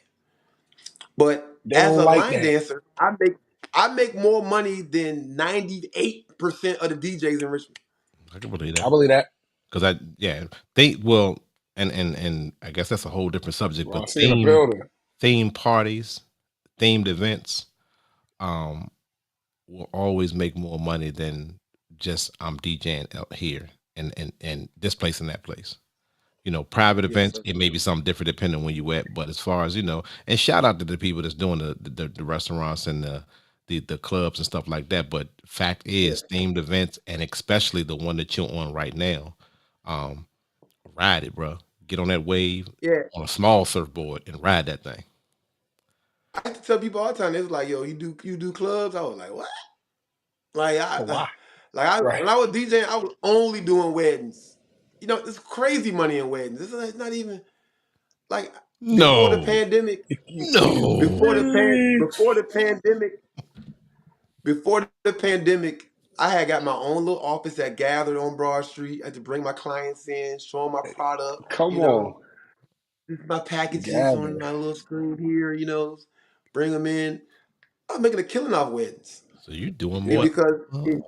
But They as don't a like line that. dancer, I make more money than 98% of the DJs in Richmond. I can believe I that. believe that. Because they well, and I guess that's a whole different subject. Well, I But see in the building. theme parties, themed events, um, will always make more money than just I'm DJing out here and this place and that place. Private Yes, events, sir. it may be something different depending on where you at. But as far as and shout out to the people that's doing the restaurants and the clubs and stuff like that. But fact Yeah. is, themed events, and especially the one that you're on right now, um, ride it, bro. Get on that wave Yeah. on a small surfboard and ride that thing. I used to tell people all the time, they was like, yo, you do clubs? I was like, what? Like Oh, wow. when Right. I was DJing, I was only doing weddings. It's crazy money in weddings. It's not even like before the No, pandemic, before no. the pan Preach. before the pandemic, before the pandemic, I had got my own little office that gathered on Broad Street. I had to bring my clients in, show them my product, Come on. this is my packages on Gather. my little screen here, bring them in. I was making a killing off weddings. So you doing And more? because Yeah.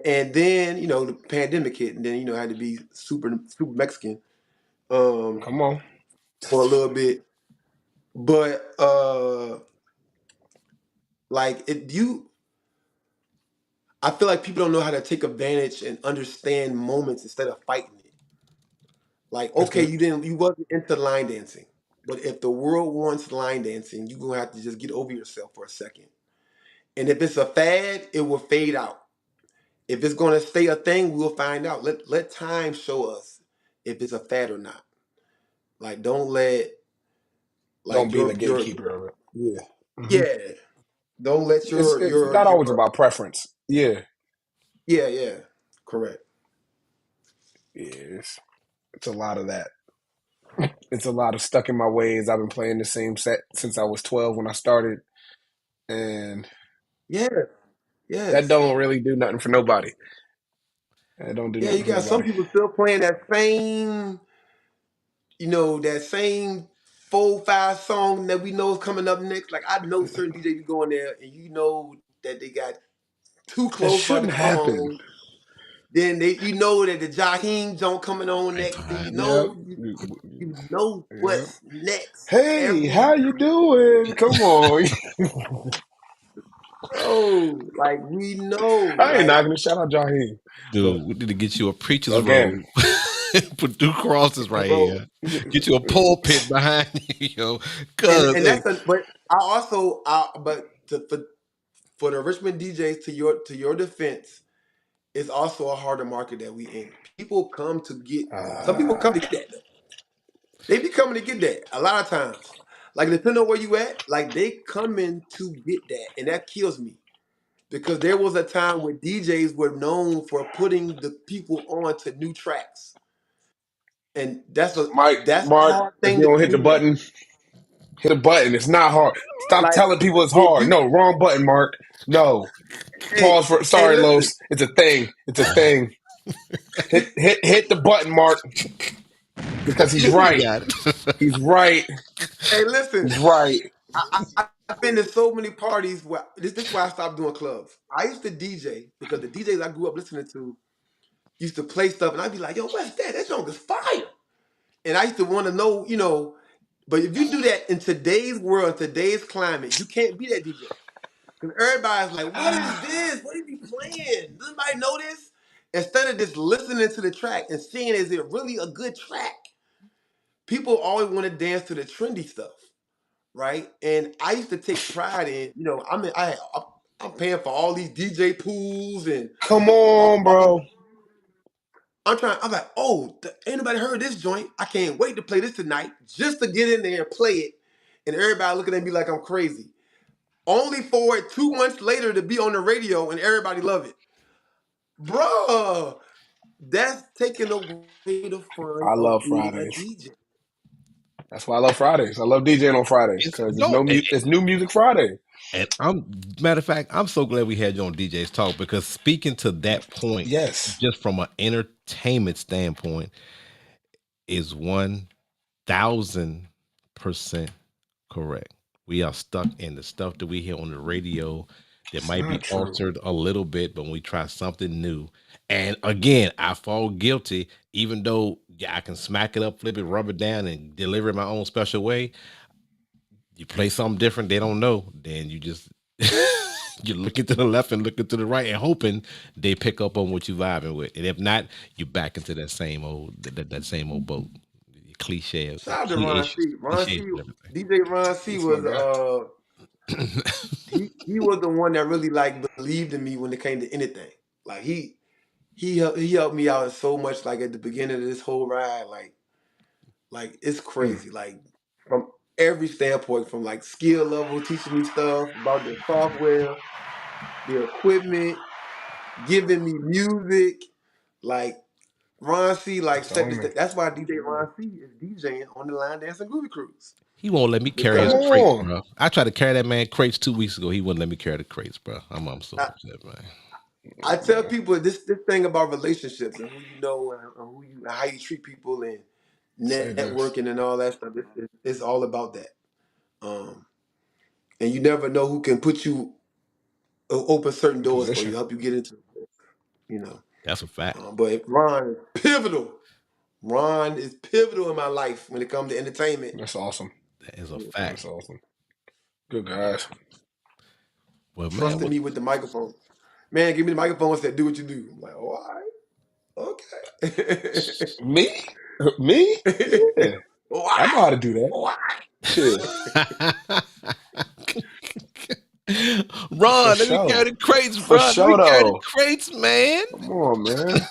and then the pandemic hit, and then I had to be super super Mexican Come on. for a little bit. But like I feel like people don't know how to take advantage and understand moments instead of fighting it. Like, That's okay, good. you wasn't into line dancing, but if the world wants line dancing, you're gonna have to just get over yourself for a second. And if it's a fad, it will fade out. If it's gonna stay a thing, we'll find out. Let time show us if it's a fad or not. Like, don't let Don't like be the your gatekeeper of it. Yeah. Hmm. yeah, don't let It's not always about preference. Yeah. yeah, correct. Yeah. It's a lot of that. It's a lot of stuck in my ways. I've been playing the same set since I was 12 when I started, and Yeah, that yes. don't really do nothing for nobody. That don't do Yeah, nothing you for got some nobody. people still playing that same 4, 5 song that we know is coming up next. Like I know certain DJs you go in there and you know that they got Too That Close about to shouldn't come happen. on. Then you know that the Jaheim don't coming on Right, next. Then right. Yep. you know Yep. what's next. Hey, Every how you doing? Come on. like we know. I ain't Like knocking it. Shout out Jaheim. But Dude, we need to get you a preacher's again, robe. Put 2 crosses right bro. here. Get you a pulpit behind you, And Cause and hey, that's but I also but for the Richmond DJs to your defense, it's also a harder market that we in. People come to get some people uh, come to get that though. They be coming to get that a lot of times. Like depending on where you at, like they coming to get that, and that kills me because there was a time where DJs were known for putting the people on to new tracks. and that's a Mark, hard if thing you to don't hit the clean up. button, hit a button. It's not hard. Stop Like telling people it's if hard. you, No, wrong button, Mark. No. hey, Pause for hey, sorry, listen, Los. It's a thing. It's a thing. Hit the button, Mark, because he's He right. got it. He's right. hey, listen. He's right. I've been to so many parties where this is why I stopped doing clubs. I used to DJ because the DJs I grew up listening to used to play stuff, and I'd be like, "Yo, what's that? That song is fire!" And I used to want to know, But if you do that in today's world, in today's climate, you can't be that DJ because everybody's like, "What is this? What is he playing? Does anybody know this?" Instead of just listening to the track and seeing is it really a good track, people always want to dance to the trendy stuff, right? And I used to take pride in, I'm paying for all these DJ pools and Come all, on, all bro. I'm like, oh, ain't nobody heard this joint. I can't wait to play this tonight just to get in there and play it. And everybody looking at me like I'm crazy. Only for it 2 months later to be on the radio and everybody love it. Bruh, that's taking away the fun I of love being a Fridays. DJ. That's why I love Fridays. I love DJing on Fridays It's because no, it's new music Friday. and matter of fact, I'm so glad we had you on DJ's Talk because speaking to that point, Yes. just from an entertainment standpoint, is 1,000% correct. We are stuck in the stuff that we hear on the radio that It's might be not true. altered a little bit, but when we try something new, and again, I fall guilty, even though yeah, I can smack it up, flip it, rub it down, and deliver it my own special way. You play something different, they don't know, then you just you're looking to the left and looking to the right and hoping they pick up on what you vibing with. And if not, you back into that same old boat. Cliche, Shout out to Ron cliche, C. cliches and DJ Ron C That's my was guy. everything. he was the one that really like believed in me when it came to anything. Like he helped me out so much. Like at the beginning of this whole ride, like it's Mm, crazy. Like from every standpoint, from like skill level, teaching me stuff about the software, the equipment, giving me music. Like Ron C. Like that's the set the homie. that's why DJ Ron C. is DJing on the Line Dancing Groovy Cruise He won't let me carry Come his because crates, on. bro. I tried to carry that man crates 2 weeks ago. He wouldn't let me carry the crates, bro. I'm so upset, man. I tell Man, people this thing about relationships and who you know and who you how you treat people and say this. networking and all that stuff. It's all about that. Um, and you never know who can put you open certain doors for you, Position. help you get into. You know, That's a fact. but Ron is pivotal. Ron is pivotal in my life when it comes to entertainment. That's awesome. That is a Yeah. fact. That's awesome. Good guys. Well, man, Trusting me with the microphone. Man, give me the microphone and said, "Do what you do." I'm like, all right, okay. Me? Me? Yeah. I know how Why? to do that. Why? Shit. For Ron, let me carry sure. the crates, For bro. Let me sure carry the though. crates, man. Come on, man.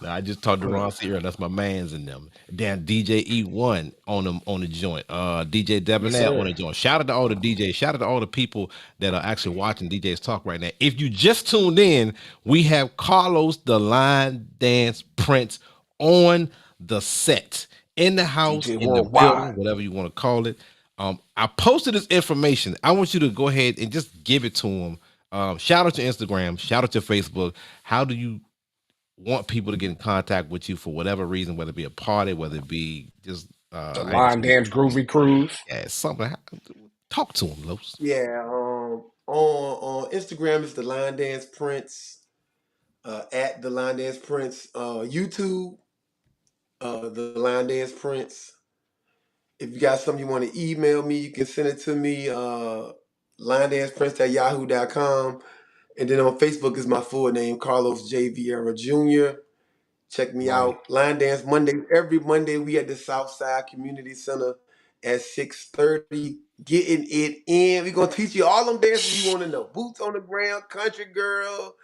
Nah, I just talked to Ron Sierra. That's my man's in them. Then DJ E1 on the joint. DJ Yes, Debonair on sir. the joint. Shout out to all the DJs. Shout out to all the people that are actually watching DJs talk right now. If you just tuned in, we have Carlos the Line Dance Prince on the set, in the house, DJ in the building, Worldwide. whatever you want to call it. I posted this information. I want you to go ahead and just give it to him. Shout out to Instagram. Shout out to Facebook. How do you want people to get in contact with you for whatever reason, whether it be a party, whether it be just The I ain't Line seen Dance Groovy Cruise. yeah, something. Talk to him, Los. Yeah. On Instagram is the Line Dance Prince. At the Line Dance Prince. YouTube. The Line Dance Prince. If you got something you want to email me, you can send it to me. LineDancePrince@yahoo.com. And then on Facebook is my full name, Carlos J. Vieira Jr. Check me Boom. out. Line Dance Monday. Every Monday we at the Southside Community Center at 6:30. Getting it in. We're gonna teach you all them dances you want to know. Boots on the ground, country girl,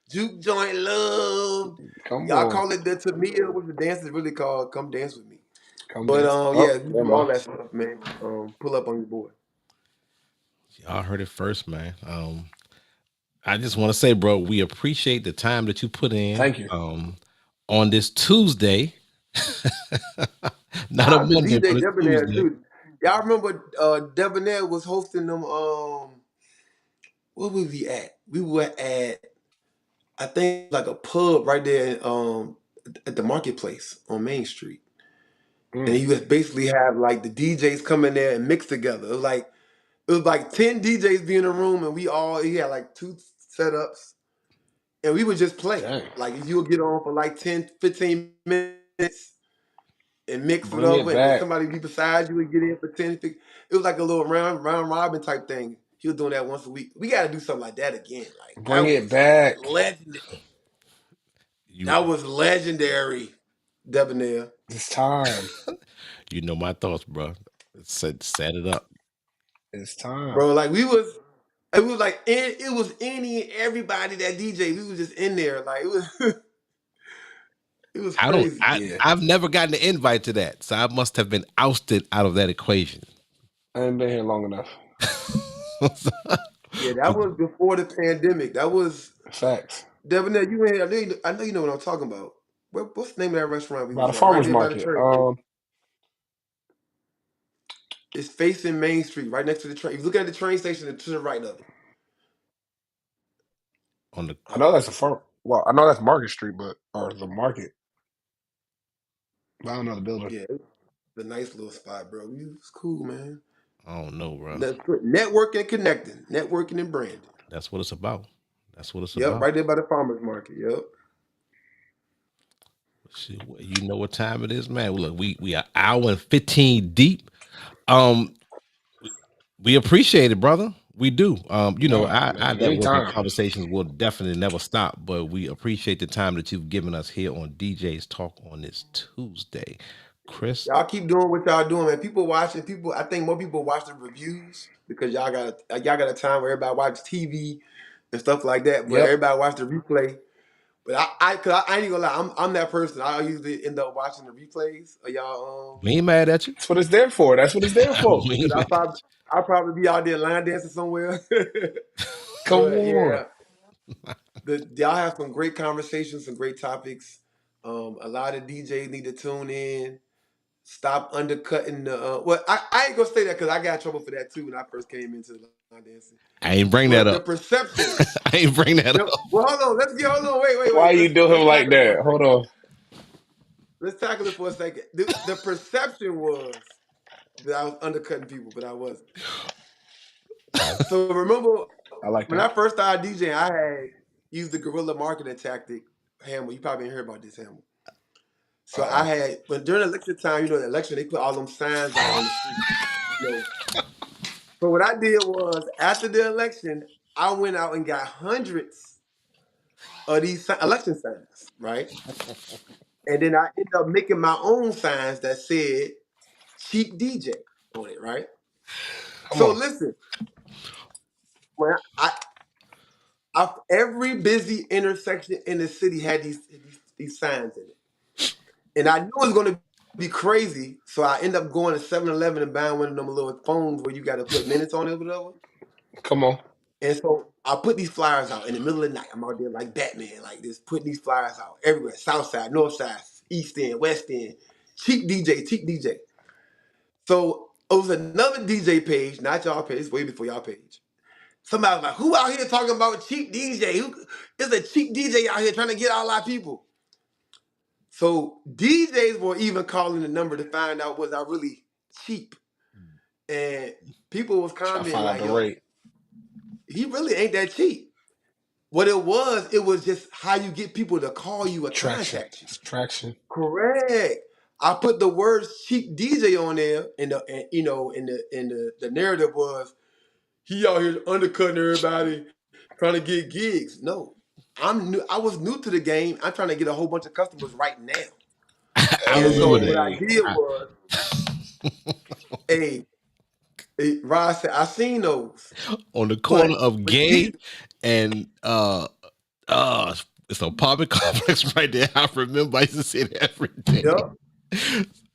juke joint love. Come Y'all on. call it the Tamia, what the dance is really called. Come dance with me. Come But dance. Oh, yeah, we never do all mind. that stuff, man. Pull up on your boy. Y'all heard it first, man. I just want to say, bro, we appreciate the time that you put in Thank you. on this Tuesday. Not a The Monday, but DJ a Debonair Tuesday. too. Y'all remember Debonair was hosting them where was we at? We were at, I think, like a pub right there at the marketplace on Main Street. And he would basically have like the DJs come in there and mix together. It was like 10 DJs be in a room, and he had like 2 setups, and we would just play. Dang. Like if you would get on for like 10, 15 minutes and mix it Bring over, it and then back. somebody be beside you would get in for 10, 15. It was like a little round robin type thing. He was doing that once a week. We got to do something like that again. Like Bring that it was back. legendary. You That was legendary, Debonair. It's time. you know my thoughts, bro. Set it up. It's time. Bro, like it was like it was any and everybody that DJ. We was just in there. Like it was it was crazy. Yeah. I've never gotten an invite to that, so I must have been ousted out of that equation. I ain't been here long enough. Yeah, that was before the pandemic. That was Facts. Debonair, you in here. I know you know what I'm talking about. What's the name of that restaurant we By the was at? Right farmer's there by the market. train. It's facing Main Street, right next to the train. If you look at the train station to the right of it. On the I know that's a farm. Well, I know that's Market Street, or the market. But I don't know the building. Yeah, it's a nice little spot, bro. It was cool, man. I don't know, bro. Networking and connecting. Networking and branding. That's what it's about. That's what it's Yep, about. right there by the farmer's market. Yep. Shit, you know what time it is, man. Look, we are hour and 15 deep. We appreciate it, brother. We do. You know, our networking anytime. conversations will definitely never stop, but we appreciate the time that you've given us here on DJ's Talk on this Tuesday. Chris, Y'all keep doing what y'all doing, man. People watching, I think more people watch the reviews because y'all got a time where everybody watches TV and stuff like that, but Yep. everybody watch the replay. But cause I ain't gonna lie, I'm that person. I usually end up watching the replays of y'all. we ain't mad at you. That's what it's there for. That's what it's there for. We ain't Cause mad. I'll probably be out there line dancing somewhere. Come But on. yeah, y'all have some great conversations, some great topics. A lot of DJs need to tune in. Stop undercutting the. Well, I ain't gonna say that because I got in trouble for that too when I first came into line dancing. I ain't bring But that the up. perception. I ain't bring that up. Well, hold on. Hold on. Wait. Why you do him Let's like tackle it for that? a Hold second. on. Let's tackle it for a second. The perception was that I was undercutting people, but I wasn't. So remember I like when I that. first started DJing, I had used the guerrilla marketing tactic. Hamill, you probably didn't hear about this, Hamill. So I had, but during election time, the election, they put all them signs out on the street. So what I did was, after the election, I went out and got hundreds of these election signs, right? And then I ended up making my own signs that said cheap DJ on it, right? Come So on. listen, when every busy intersection in the city had these signs in it. And I knew it was going to be crazy, so I ended up going to 7-Eleven and buying one of them little phones where you got to put minutes on it or whatever. Come on. And so I put these flyers out in the middle of the night. I'm out there like Batman, like this, putting these flyers out everywhere. South side, north side, east end, west end. Cheap DJ, cheap DJ. So it was another DJ page, not y'all page, way before y'all page. Somebody was like, who out here talking about cheap DJ? There's a cheap DJ out here trying to get all our people. So DJs were even calling the number to find out was I really cheap. And people was Try to commenting find out like, the yo, rate. he really ain't that cheap. What it was just how you get people to call you or Traction. contact you. It's traction. Correct. I put the words cheap DJ on there, and the narrative was he out here undercutting everybody, trying to get gigs. No, I'm new. I was new to the game. I'm trying to get a whole bunch of customers right now. I And so remember what that. I did was, hey, Rod said, I seen those On the corner of but Gay and it's an apartment complex right there. I remember I used to see it every day. Yep.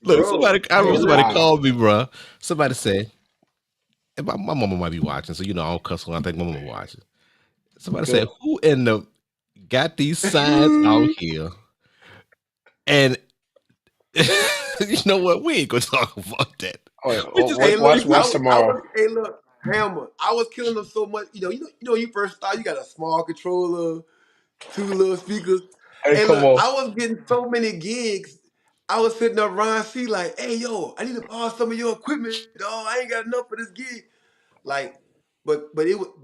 Look, Bro, I remember somebody wow. called me, bro. Somebody said, and my mama might be watching, so I don't cuss when I think my mama watching. Somebody said, who in the got these signs out here? And You know what? We ain't gonna talk about that. We just Hey, look, Watch tomorrow. hey, look, Hammer. I was killing them so much. You first start. You got a small controller, two little speakers. Hey, And come look, on. I was getting so many gigs. I was sitting up Ron C like, hey, yo, I need to borrow some of your equipment, dog. I ain't got enough for this gig. Like, but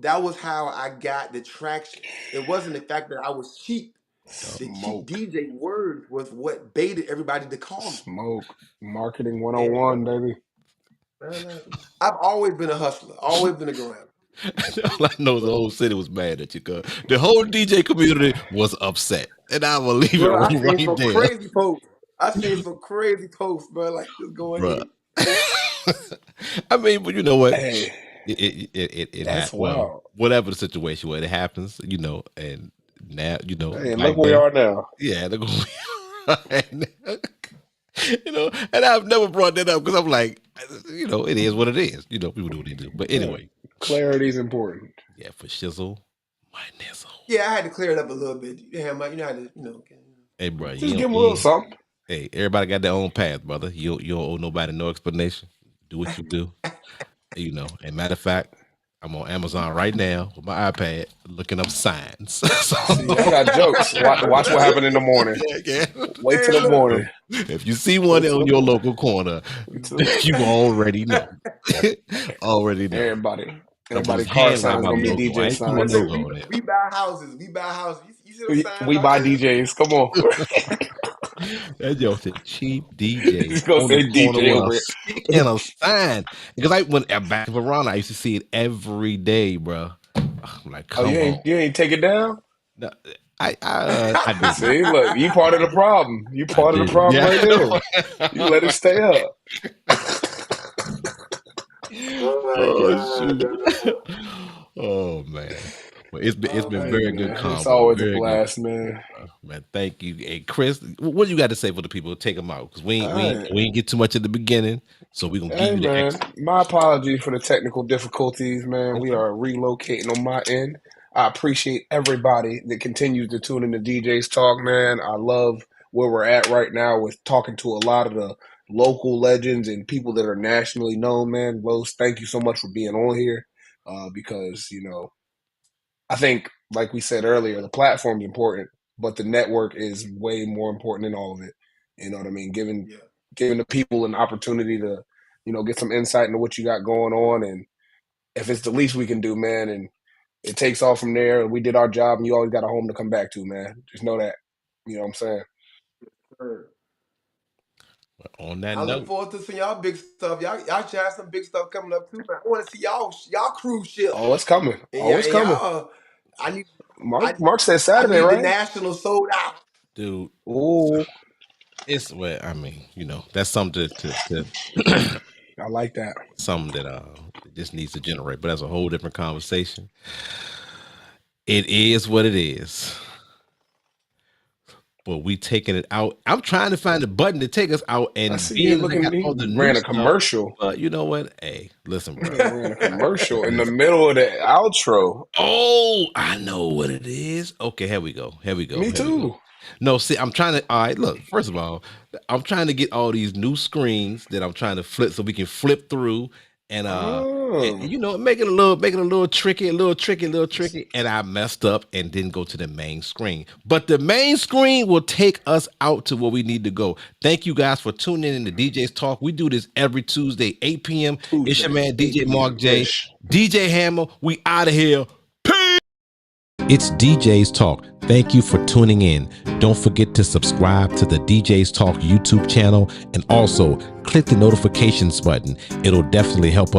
that was how I got the traction. It wasn't the fact that I was cheap. The cheap Smoke. DJ word was what baited everybody to call me. Smoke. Marketing And 101, baby. I've always been a hustler, always been a grinder. All I know the whole city was mad at you, cuz the whole DJ community was upset. And I will leave it Bro, I seen right some there. crazy posts. Bro. Like, just going Bruh. ahead. I mean, but you know what? Hey, It that's well, wild. whatever the situation was, it happens, and now, Hey, and back look where we then, are now. yeah, look where we are right now. And I've never brought that up because I'm like, it is what it is. People do what they do. But Yeah. anyway, Clarity is important. yeah, for shizzle, my nizzle. Yeah, I had to clear it up a little bit. Yeah, Mike, how to, Hey, bro, Just give them a little something. hey, everybody got their own path, brother. You don't owe nobody no explanation. Do what you do. And matter of fact, I'm on Amazon right now with my iPad looking up signs. See, I got jokes. Watch what happened in the morning. Yeah. Wait till the morning. If you see one on your local corner, you already know. Already know. Everybody car signs gonna be DJ signs. We buy houses. You see those signs? We buy DJs. Come on. That joke said cheap DJ. He's gonna say DJ over it. And a sign. Because I went back to Verona, I used to see it every day, bro. I'm like, come on. You ain't take it down? No, I did. See, look, you part of the problem. You part of the problem right there. You let it stay up. Oh man. Well, it's been very good convo. It's always a blast, man. Man, thank you. Hey, Chris, what do you got to say for the people? Take them out because we ain't get too much at the beginning, so we gonna give you the extra. My apologies for the technical difficulties, man. We are relocating on my end. I appreciate everybody that continues to tune in to DJ's Talk, man. I love where we're at right now with talking to a lot of the local legends and people that are nationally known, man. Rose, thank you so much for being on here because, I think, like we said earlier, the platform is important, but the network is way more important than all of it. You know what I mean? Giving the people an opportunity to, get some insight into what you got going on. And if it's the least we can do, man, and it takes off from there, we did our job and you always got a home to come back to, man. Just know that. You know what I'm saying? On that I note, look forward to seeing y'all big stuff. Y'all should have some big stuff coming up too, man. I want to see y'all cruise ship. Oh, it's coming. It's coming. I need Mark said Saturday, I need right? the national sold out. Dude. Ooh. It's that's something to I like that. Something that just needs to generate, but that's a whole different conversation. It is what it is. But we taking it out. I'm trying to find a button to take us out, and I see you looking. He ran a commercial. But you know what? Hey, listen, bro. Ran a commercial in the middle of the outro. Oh, I know what it is. Okay, here we go. Me too. No, see, I'm trying to. All right, look. First of all, I'm trying to get all these new screens that I'm trying to flip so we can flip through and make it a little tricky, and I messed up and didn't go to the main screen. But the main screen will take us out to where we need to go. Thank you guys for tuning in to DJ's Talk. We do this every Tuesday, 8 p.m. It's your man DJ Marc J, DJ Hammer. We out of here. Peace. It's DJ's Talk. Thank you for tuning in. Don't forget to subscribe to the DJ's Talk YouTube channel and also click the notifications button. It'll definitely help us